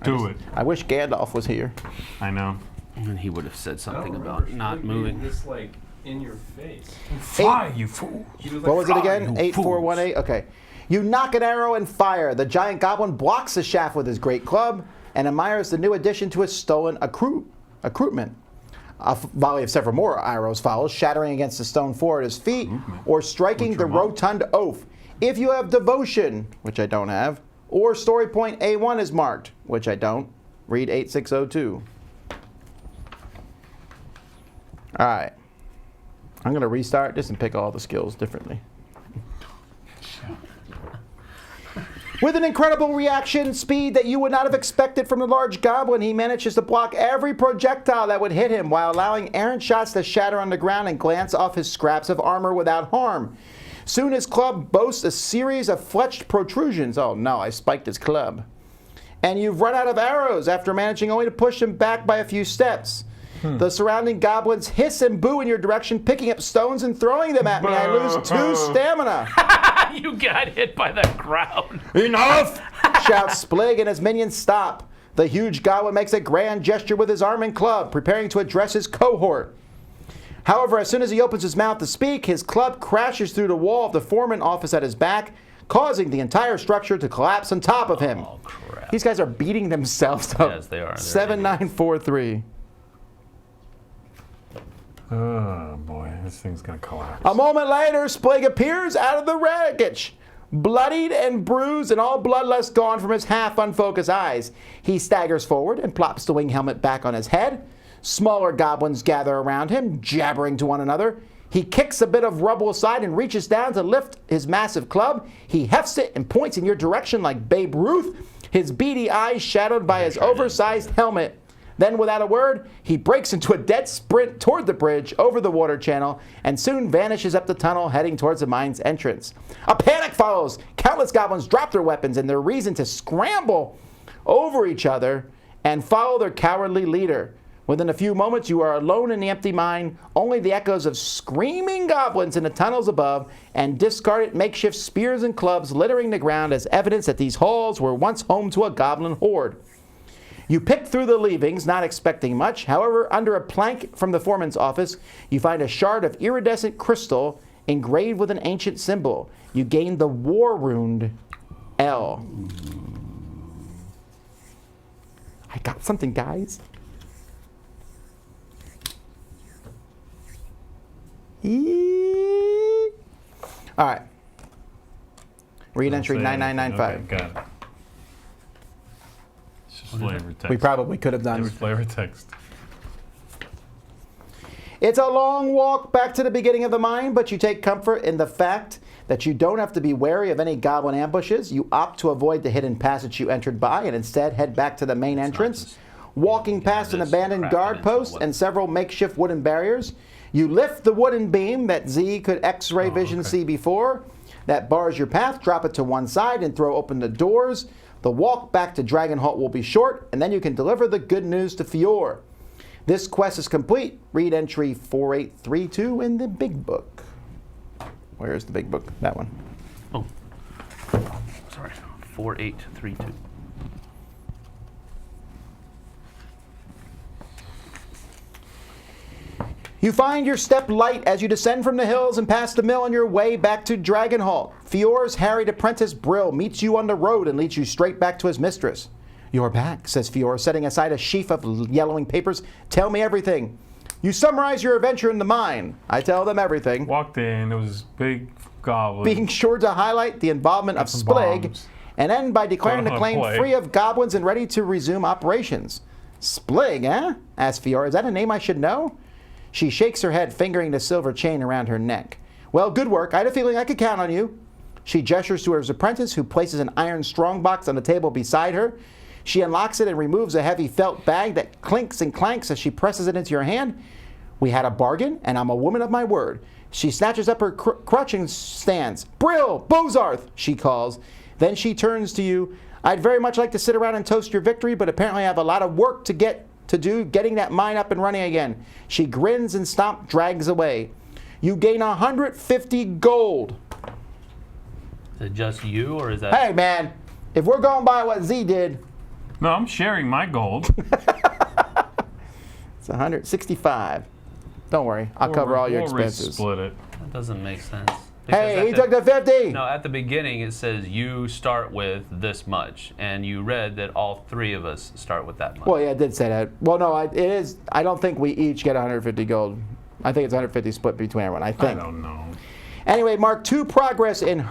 Do it. I wish Gandalf was here. I know. And he would have said I don't something remember about not Splig moving. being this like in your face. Fly, you fool. He was What like, was it again? you 8418? Okay. You knock an arrow and fire. The giant goblin blocks the shaft with his great club and admires the new addition to his stolen accoutrement. A volley of several more arrows follows, shattering against the stone floor at his feet or striking the rotund oaf. If you have devotion, which I don't have, or story point A1 is marked, which I don't, read 8602. All right. I'm going to restart this and pick all the skills differently. With an incredible reaction speed that you would not have expected from the large goblin, he manages to block every projectile that would hit him while allowing errant shots to shatter on the ground and glance off his scraps of armor without harm. Soon his club boasts a series of fletched protrusions. Oh no, I spiked his club. And you've run out of arrows after managing only to push him back by a few steps. The surrounding goblins hiss and boo in your direction, picking up stones and throwing them at me. I lose 2 stamina. You got hit by the crowd. Enough! Shouts Splig, and his minions stop. The huge goblin makes a grand gesture with his arm and club, preparing to address his cohort. However, as soon as he opens his mouth to speak, his club crashes through the wall of the foreman office at his back, causing the entire structure to collapse on top of him. Oh, crap. These guys are beating themselves up. Yes, they are. 7943. Oh boy, this thing's gonna collapse. A moment later, Splig appears out of the wreckage, bloodied and bruised and all bloodlust gone from his half-unfocused eyes. He staggers forward and plops the wing helmet back on his head. Smaller goblins gather around him, jabbering to one another. He kicks a bit of rubble aside and reaches down to lift his massive club. He hefts it and points in your direction like Babe Ruth, his beady eyes shadowed by his oversized helmet. Then, without a word, he breaks into a dead sprint toward the bridge over the water channel and soon vanishes up the tunnel heading towards the mine's entrance. A panic follows. Countless goblins drop their weapons and their reason to scramble over each other and follow their cowardly leader. Within a few moments, you are alone in the empty mine, only the echoes of screaming goblins in the tunnels above and discarded makeshift spears and clubs littering the ground as evidence that these halls were once home to a goblin horde. You pick through the leavings, not expecting much. However, under a plank from the foreman's office, you find a shard of iridescent crystal engraved with an ancient symbol. You gain the war rune L. I got something, guys. All right. Read entry 9995. Okay, got it. It's just flavor text. We probably could have done. Flavor text. It's a long walk back to the beginning of the mine, but you take comfort in the fact that you don't have to be wary of any goblin ambushes. You opt to avoid the hidden passage you entered by and instead head back to the main entrance. Walking past an abandoned guard post and several makeshift wooden barriers, you lift the wooden beam that Z could X-ray vision see before. That bars your path, drop it to one side, and throw open the doors. The walk back to Dragonholt will be short, and then you can deliver the good news to Fior. This quest is complete. Read entry 4832 in the big book. Where's the big book? That one. Oh, sorry. 4832. You find your step light as you descend from the hills and past the mill on your way back to Dragonholt. Fior's harried apprentice Brill meets you on the road and leads you straight back to his mistress. You're back, says Fior, setting aside a sheaf of yellowing papers. Tell me everything. You summarize your adventure in the mine. I tell them everything. Walked in, it was big goblin. Being sure to highlight the involvement of Splig, and end by declaring the claim free of goblins and ready to resume operations. Splig, eh? Asks Fior. Is that a name I should know? She shakes her head, fingering the silver chain around her neck. Well, good work. I had a feeling I could count on you. She gestures to her apprentice, who places an iron strongbox on the table beside her. She unlocks it and removes a heavy felt bag that clinks and clanks as she presses it into your hand. We had a bargain, and I'm a woman of my word. She snatches up her crutch and stands. Brill! Bozarth! She calls. Then she turns to you. I'd very much like to sit around and toast your victory, but apparently I have a lot of work to do getting that mine up and running again. She grins and drags away. You gain 150 gold. Is it just you, or is that... Hey, man, if we're going by what Z did... No, I'm sharing my gold. It's 165. Don't worry, I'll cover all your expenses. Split it. That doesn't make sense. Hey, he took the 50! No, at the beginning it says you start with this much, and you read that all three of us start with that much. Well, yeah, it did say that. Well, no, it is. I don't think we each get 150 gold. I think it's 150 split between everyone, I think. I don't know. Anyway, Mark 2, progress in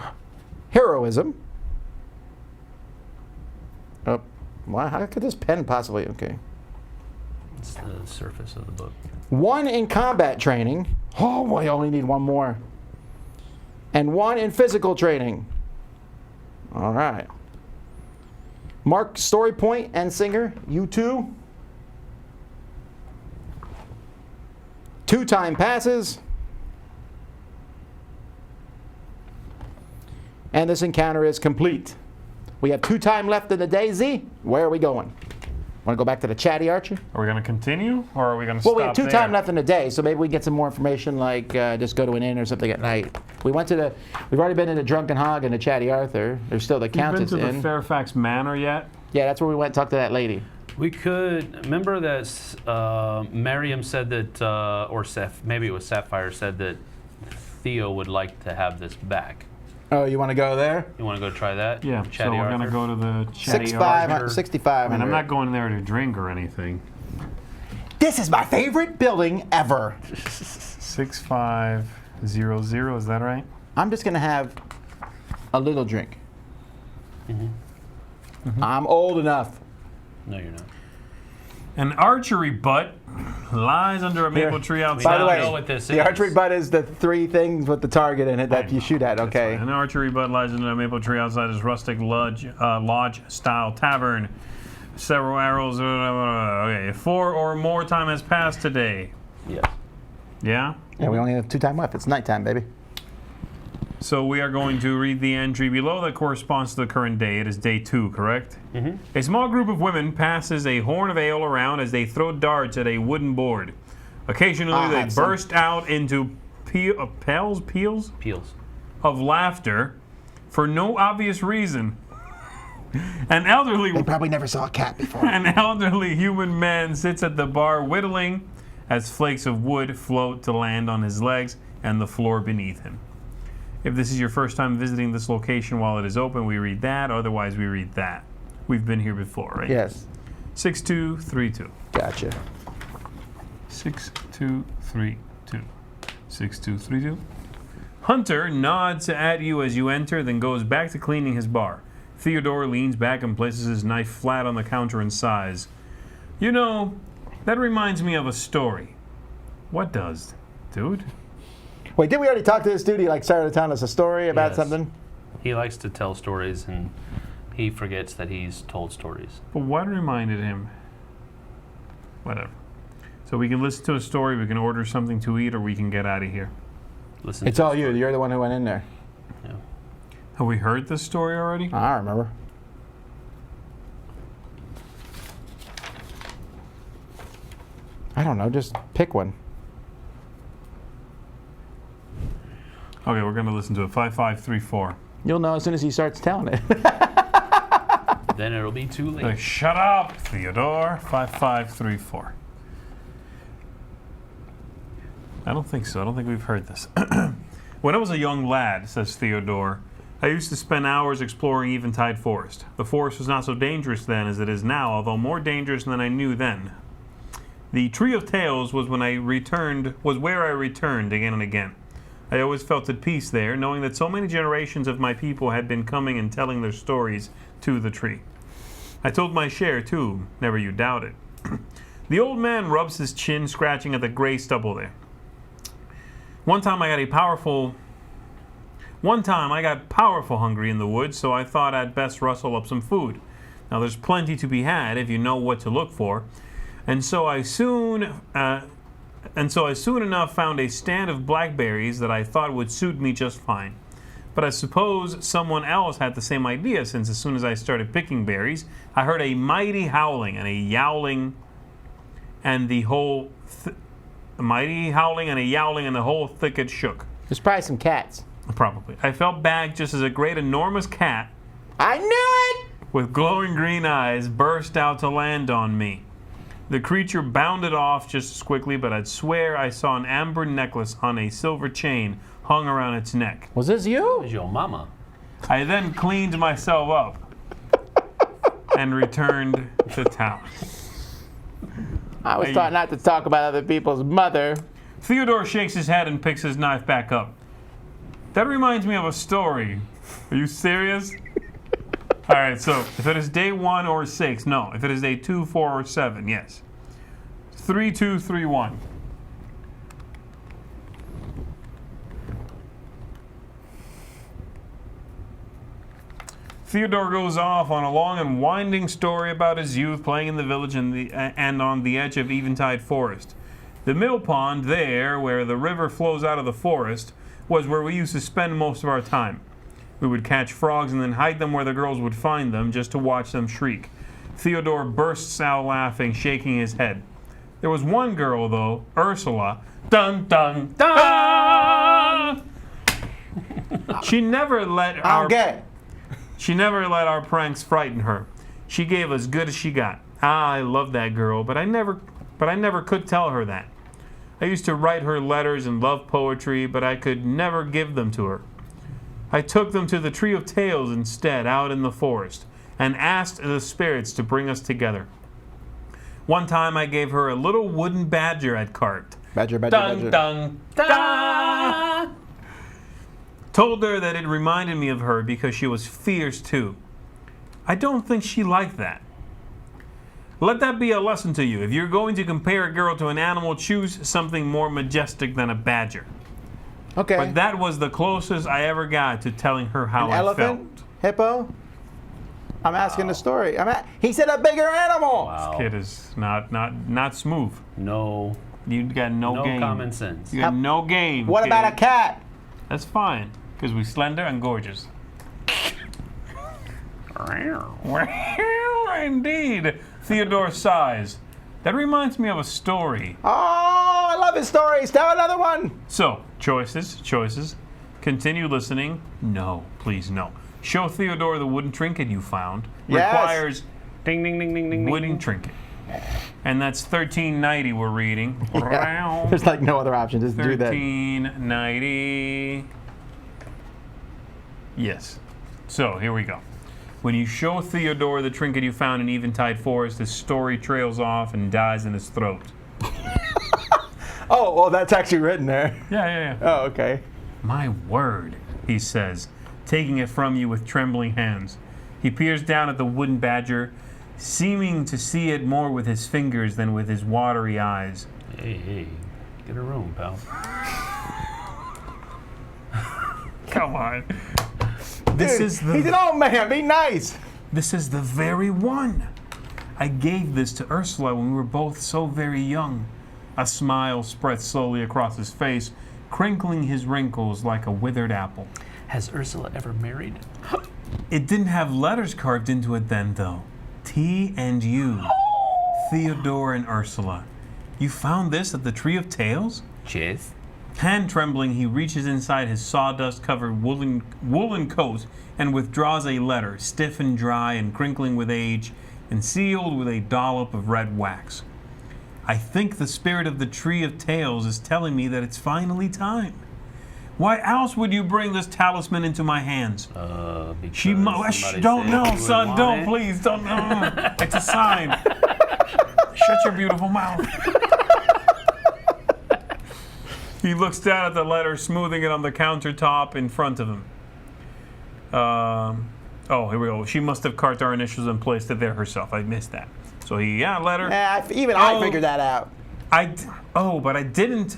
heroism. Oh, wow, how could this pen possibly... Okay. It's the surface of the book. 1 in combat training. Oh, boy, I only need one more. And 1 in physical training. All right. Mark story point and singer, you 2. 2 time passes. And this encounter is complete. We have 2 time left in the day, Z. Where are we going? Want to go back to the chatty archer? Are we going to continue, or are we going to Well, stop we have 2 there? time left in the day, so maybe we can get some more information, like just go to an inn or something at night. We've already been in the Drunken Hog and the Chatty Arthur. There's still the You've been Countess to the Inn. Fairfax Manor yet? Yeah, that's where we went and talked to that lady. We could remember that Miriam said that, or maybe it was Sapphire said that Theo would like to have this back. Oh, you want to go there? You want to go try that? Yeah, Chatty so we're Arthur? going to go to the Chatty 65. I mean, I'm not going there to drink or anything. This is my favorite building ever. 6500, is that right? I'm just going to have a little drink. I'm old enough. No, you're not. An archery butt lies under a maple tree outside. By the way, know what this the is. archery butt is the 3 things with the target in it that you shoot at, okay? An archery butt lies under a maple tree outside his rustic lodge-style tavern. Several arrows. Okay, 4 or more time has passed today. Yes. Yeah? Yeah, we only have 2 time left. It's nighttime, baby. So we are going to read the entry below that corresponds to the current day. It is day 2, correct? Mm-hmm. A small group of women passes a horn of ale around as they throw darts at a wooden board. Occasionally they burst out into peals of laughter for no obvious reason. An elderly... They probably never saw a cat before. An elderly human man sits at the bar whittling as flakes of wood float to land on his legs and the floor beneath him. If this is your first time visiting this location while it is open, we read that. Otherwise, we read that. We've been here before, right? Yes. 6232. Gotcha. 6232. 6232. Hunter nods at you as you enter, then goes back to cleaning his bar. Theodore leans back and places his knife flat on the counter and sighs. You know, that reminds me of a story. What does, dude? Wait, did we already talk to this dude? He started telling us a story about Yes. something? He likes to tell stories, and he forgets that he's told stories. But what reminded him? Whatever. So we can listen to a story, we can order something to eat, or we can get out of here. Listen. It's all you. You're the one who went in there. Yeah. Have we heard this story already? I remember. I don't know. Just pick one. Okay, we're going to listen to it. 5534. You'll know as soon as he starts telling it. Then it'll be too late. Shut up, Theodore. 5534. I don't think so. I don't think we've heard this. When I was a young lad, says Theodore, I used to spend hours exploring Eventide Forest. The forest was not so dangerous then as it is now, although more dangerous than I knew then. The Tree of Tales was where I returned again and again. I always felt at peace there, knowing that so many generations of my people had been coming and telling their stories to the tree. I told my share, too, never you doubt it. The old man rubs his chin, scratching at the gray stubble there. One time I got powerful hungry in the woods, so I thought I'd best rustle up some food. Now there's plenty to be had if you know what to look for, and so I soon enough found a stand of blackberries that I thought would suit me just fine. But I suppose someone else had the same idea, since as soon as I started picking berries, I heard a mighty howling and a yowling, and the whole thicket shook. There's probably some cats. Probably. I felt bad just as a great enormous cat I knew it! with glowing green eyes burst out to land on me. The creature bounded off just as quickly, but I'd swear I saw an amber necklace on a silver chain hung around its neck. Was this you? Who's your mama? I then cleaned myself up and returned to town. I was taught not to talk about other people's mother. Theodore shakes his head and picks his knife back up. That reminds me of a story. Are you serious? All right, so if it is day 1 or 6, no. If it is day 2, 4, or 7, yes. 3231. Theodore goes off on a long and winding story about his youth playing in the village and on the edge of Eventide Forest. The mill pond there, where the river flows out of the forest, was where we used to spend most of our time. We would catch frogs and then hide them where the girls would find them, just to watch them shriek. Theodore bursts out laughing, shaking his head. There was one girl, though, Ursula. Dun, dun, dun! She never let our pranks frighten her. She gave as good as she got. I loved that girl, but I never could tell her that. I used to write her letters and love poetry, but I could never give them to her. I took them to the Tree of Tales instead, out in the forest, and asked the spirits to bring us together. One time I gave her a little wooden badger I'd carved. Badger. Dun, dun, dun! Told her that it reminded me of her because she was fierce too. I don't think she liked that. Let that be a lesson to you. If you're going to compare a girl to an animal, choose something more majestic than a badger. Okay. But that was the closest I ever got to telling her how I elephant? felt. Hippo? I'm asking the story. He said a bigger animal. Wow. This kid is not smooth. No. You got no game. Common sense. You got no game. What kid. about a cat? That's fine, because we're slender and gorgeous. Indeed. Theodore sighs. That reminds me of a story. Oh, I love his stories. Tell another one. So, choices. Continue listening. No, please no. Show Theodore the wooden trinket you found. Yes. Requires Ding, ding, ding, ding, ding, wooden ding. trinket. And that's 1390 we're reading. Yeah. There's like no other option. Just do that. 1390. Yes. So, here we go. When you show Theodore the trinket you found in Eventide Forest, his story trails off and dies in his throat. Oh, well, that's actually written there. Yeah. Oh, okay. My word, he says, taking it from you with trembling hands. He peers down at the wooden badger, seeming to see it more with his fingers than with his watery eyes. Hey, get a room, pal. Come on. He's an old man. Be nice. This is the very one. I gave this to Ursula when we were both so very young. A smile spread slowly across his face, crinkling his wrinkles like a withered apple. Has Ursula ever married? It didn't have letters carved into it then, though. T and U. Theodore and Ursula. You found this at the Tree of Tales? Yes. Hand trembling, he reaches inside his sawdust-covered woolen coat and withdraws a letter, stiff and dry and crinkling with age, and sealed with a dollop of red wax. I think the spirit of the Tree of Tales is telling me that it's finally time. Why else would you bring this talisman into my hands? Because Don't know, son. Don't, please. Don't know. It's a sign. Shut your beautiful mouth. He looks down at the letter, smoothing it on the countertop in front of him. Here we go. She must have carved our initials and placed it there herself. I missed that. So letter. I figured that out. But I didn't.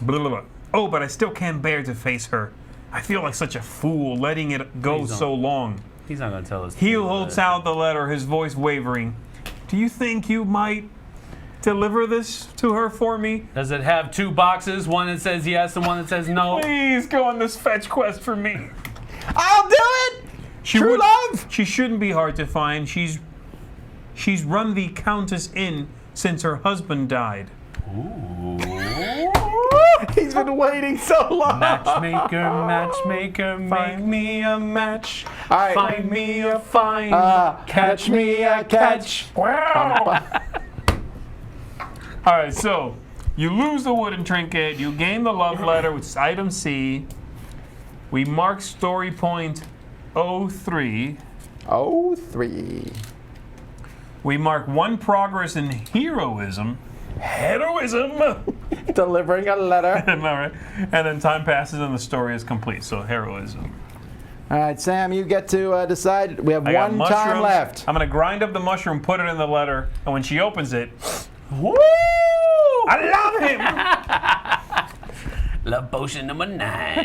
Blah, blah, blah. Oh, but I still can't bear to face her. I feel like such a fool letting it go so long. He's not going to tell us. He holds out the letter, his voice wavering. Do you think you might deliver this to her for me? Does it have two boxes? One that says yes and one that says no? Please go on this fetch quest for me. I'll do it. True love. She shouldn't be hard to find. She's run the Countess Inn since her husband died. Ooh. He's been waiting so long. Matchmaker, make me a match. All right. Find me a find. Catch me a catch. Wow. All right, so you lose the wooden trinket. You gain the love letter, which is item C. We mark story point 03. 03. We mark one progress in heroism. Delivering a letter. All right. And then time passes and the story is complete. So heroism. All right, Sam, you get to decide. We have I got one mushrooms. time left. I'm going to grind up the mushroom, put it in the letter, and when she opens it, Woo! I love him! Love potion number 9.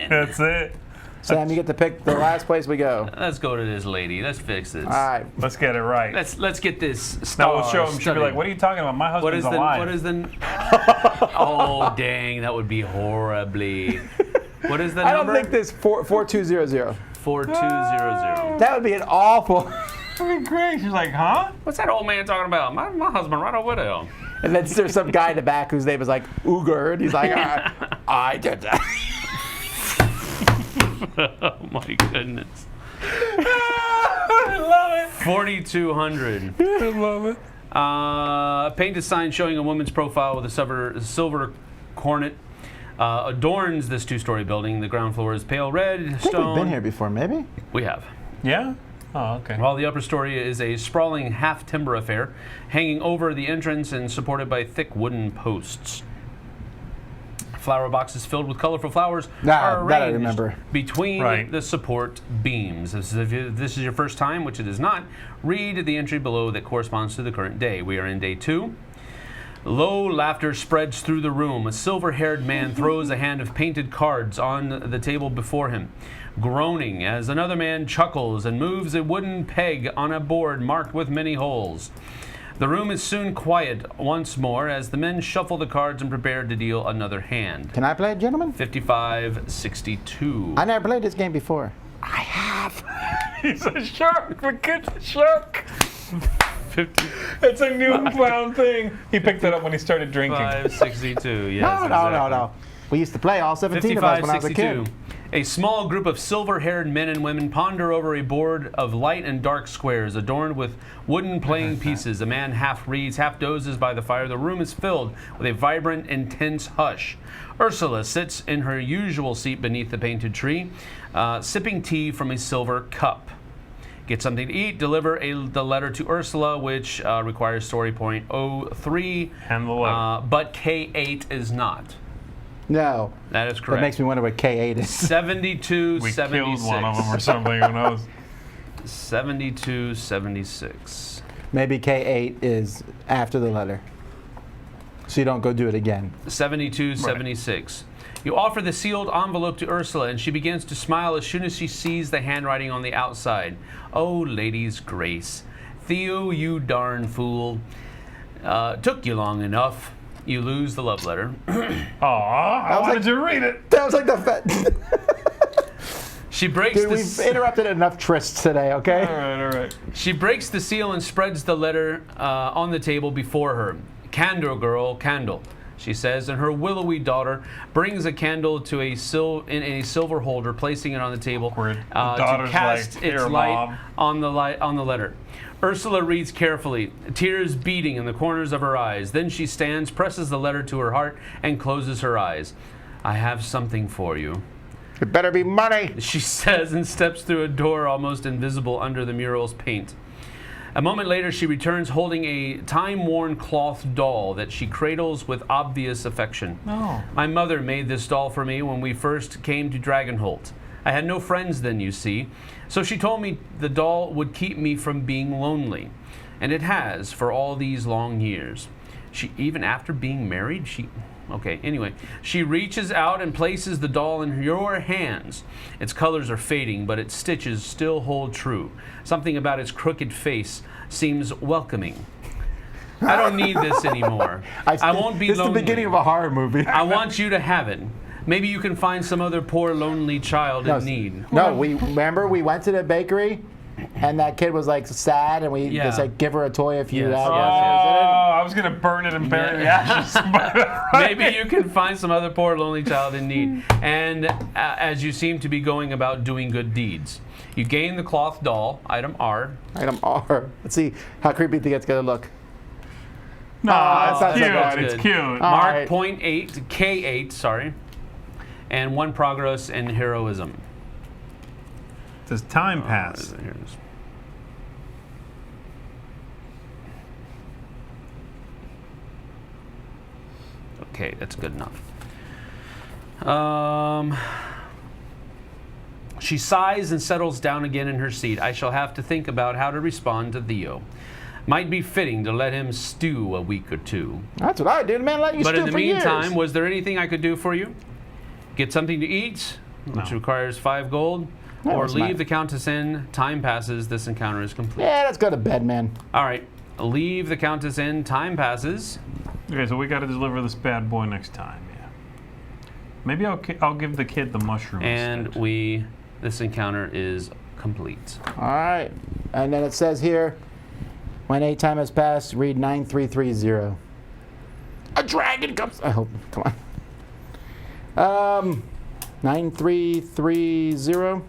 That's it. Sam, you get to pick the last place we go. Let's go to this lady. Let's fix this. All right. Let's get it right. Let's get this Now star we'll show him. She'll be studied. like, what are you talking about? My husband's alive. What is the... Oh, dang. That would be horribly... What is the I don't number? think this 4200. 4200. That would be an awful. fucking great. She's like, huh? What's that old man talking about? My husband right over there. And then there's some guy in the back whose name is like Uger, and he's like, I did that. Oh my goodness. I love it. 4,200. I love it. A painted sign showing a woman's profile with a silver coronet adorns this two-story building. The ground floor is pale red I think stone. we've been here before, maybe? We have. Yeah? Oh, okay. While the upper story is a sprawling half-timber affair, hanging over the entrance and supported by thick wooden posts. Flower boxes filled with colorful flowers are That I arranged remember. between the support beams. If this is your first time, which it is not, read the entry below that corresponds to the current day. We are in day 2. Low laughter spreads through the room. A silver-haired man throws a hand of painted cards on the table before him, groaning as another man chuckles and moves a wooden peg on a board marked with many holes. The room is soon quiet once more as the men shuffle the cards and prepare to deal another hand. Can I play it, gentlemen? 55-62. I never played this game before. He's a shark. The kid's a shark. 50. It's a newfound thing. He picked it up when he started drinking. 55-62. Yes, No. exactly. We used to play all 17 of us when I was a 55-62. kid. A small group of silver-haired men and women ponder over a board of light and dark squares adorned with wooden playing pieces. A man half reads, half dozes by the fire. The room is filled with a vibrant, intense hush. Ursula sits in her usual seat beneath the painted tree, sipping tea from a silver cup. Get something to eat. Deliver the letter to Ursula, which requires story point 03. And the letter. But K8 is not. No. That is That correct. makes me wonder what K8 is. 72-76. We killed one of them or something. Who knows? 72-76. Maybe K8 is after the letter. So you don't go do it again. 72-76. You offer the sealed envelope to Ursula, and she begins to smile as soon as she sees the handwriting on the outside. Oh, lady's grace. Theo, you darn fool. Took you long enough. You lose the love letter. Aw, I wanted to read it. That was like the She breaks Dude, we've the interrupted enough trysts today, okay? All right. She breaks the seal and spreads the letter on the table before her. Candle, girl, candle, she says, and her willowy daughter brings a candle to in a silver holder, placing it on the table Awkward. The to daughter's cast like, its "Here, light Mom." on the letter. Ursula reads carefully, tears beating in the corners of her eyes. Then she stands, presses the letter to her heart, and closes her eyes. I have something for you, It better be money. she says, and steps through a door almost invisible under the mural's paint. A moment later, she returns holding a time-worn cloth doll that she cradles with obvious affection. Oh. My mother made this doll for me when we first came to Dragonholt. I had no friends then, you see, so she told me the doll would keep me from being lonely. And it has for all these long years. Even after being married, Okay, anyway, she reaches out and places the doll in your hands. Its colors are fading, but its stitches still hold true. Something about its crooked face seems welcoming. I don't need this anymore. I won't be This is the lonely. beginning of a horror movie. I want you to have it. Maybe you can find some other poor, lonely child in need. No, we went to the bakery, and that kid was like sad, and we just like give her a toy if you Yes, have yes, one. I was going to burn it and bury the ashes. Maybe you can find some other poor, lonely child in need. And as you seem to be going about doing good deeds, you gain the cloth doll, item R. Item R. Let's see how creepy it's gonna look. No, that's not so cute. bad. It's Good. cute. All Mark right. point 8, K8, sorry. And 1 progress in heroism. Does time pass? Here it is. Okay, that's good enough. She sighs and settles down again in her seat. I shall have to think about how to respond to Theo. Might be fitting to let him stew a week or two. That's what I did, man. Let you But stew in the for meantime, years. was there anything I could do for you? Get something to eat, which requires 5 gold, That or was leave nice. the Countess in. Time passes. This encounter is complete. Yeah, let's go to bed, man. All right. Leave the Countess in. Time passes. Okay, so we got to deliver this bad boy next time. Yeah. Maybe I'll give the kid the mushroom. And instead. this encounter is complete. All right. And then it says here, when a time has passed, read 9330. A dragon comes. I hope. Come on. 9330.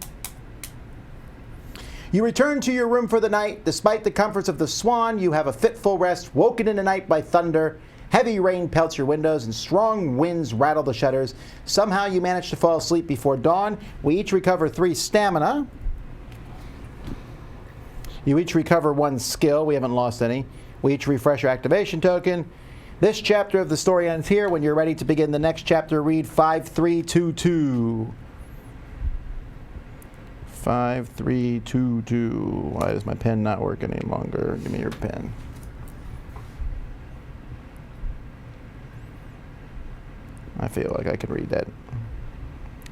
You return to your room for the night. Despite the comforts of the Swan, you have a fitful rest, woken in the night by thunder. Heavy rain pelts your windows and strong winds rattle the shutters. Somehow you manage to fall asleep before dawn. We each recover 3 stamina. You each recover 1 skill. We haven't lost any. We each refresh your activation token. This chapter of the story ends here. When you're ready to begin the next chapter, read 5322. 5322. Why does my pen not work any longer? Give me your pen. I feel like I can read that.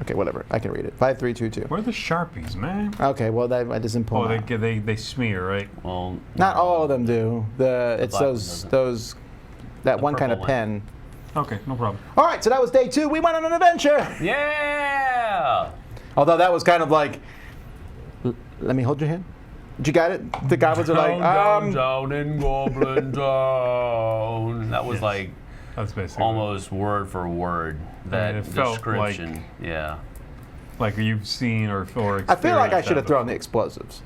Okay, whatever. I can read it. 5322. Where are the Sharpies, man? Okay, well that doesn't pull. Oh, they smear, right? Well, not all of them do. It's black one those that The one kind of purple pen. Okay, no problem. All right, so that was day 2. We went on an adventure. yeah. Although that was kind of like, let me hold your hand. Did you got it? The goblins are like, down in Goblin Town. That was like That's basically almost word for word that it felt description. like you've seen or I feel like I experienced should have that thrown the explosives.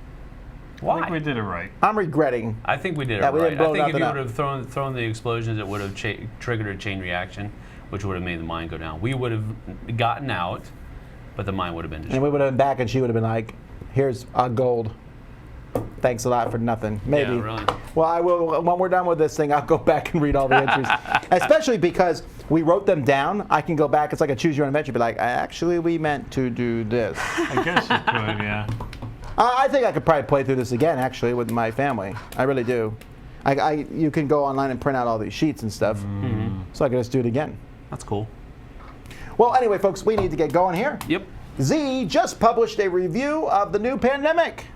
I Why? think we did it right. I'm regretting. I think we did it Yeah, we right. didn't blow I think if nothing you up. would have thrown the explosions, it would have triggered a chain reaction, which would have made the mine go down. We would have gotten out, but the mine would have been And destroyed. we would have been back, and she would have been like, "Here's a gold. Thanks a lot for nothing." Maybe. Yeah, really. Well, I will. When we're done with this thing, I'll go back and read all the entries, especially because we wrote them down. I can go back. It's like a choose your own adventure. Be like, actually, we meant to do this. I guess you could, yeah. I think I could probably play through this again, actually, with my family. I really do. You can go online and print out all these sheets and stuff, so I can just do it again. That's cool. Well, anyway, folks, we need to get going here. Yep. Z just published a review of the new Pandemic.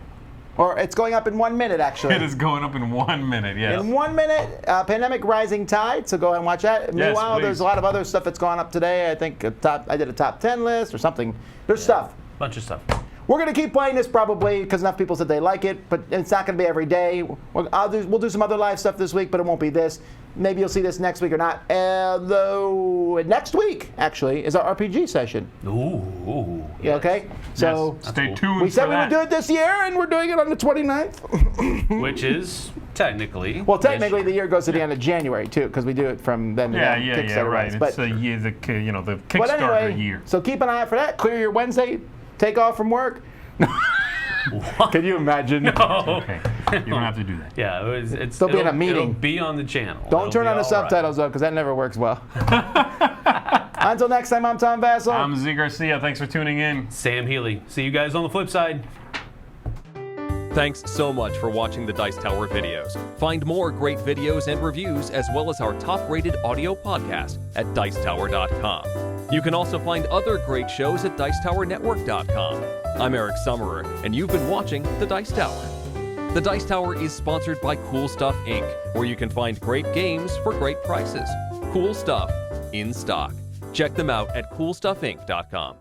Or it's going up in 1 minute, actually. It is going up in 1 minute, yes. In 1 minute, Pandemic Rising Tide, so go ahead and watch that. Meanwhile, please. there's a lot of other stuff that's gone up today. I think I did a top 10 list or something. There's stuff. Bunch of stuff. We're going to keep playing this probably because enough people said they like it, but it's not going to be every day. We'll do some other live stuff this week, but it won't be this. Maybe you'll see this next week or not. Though next week, actually, is our RPG session. Ooh. Yeah, okay? So Yes. Stay cool. tuned we said for we would that. do it this year, and we're doing it on the 29th. Which is technically. Well, technically, the year goes to the end of January, too, because we do it from then to then. Yeah, Kickstarter right. runs. It's But, the year, the but Kickstarter anyway, year. so keep an eye out for that. Clear your Wednesday. Take off from work. Can you imagine? Okay, you don't have to do that. Yeah, it's They'll be in a it'll meeting. be on the channel. Don't It'll turn be on the all subtitles, though, because that never works well. Until next time, I'm Tom Vassell. I'm Z Garcia. Thanks for tuning in. right. Sam Healy. See you guys on the flip side. Thanks so much for watching the Dice Tower videos. Find more great videos and reviews, as well as our top-rated audio podcast at Dicetower.com. You can also find other great shows at DicetowerNetwork.com. I'm Eric Summerer, and you've been watching The Dice Tower. The Dice Tower is sponsored by Cool Stuff Inc., where you can find great games for great prices. Cool stuff in stock. Check them out at CoolStuffInc.com.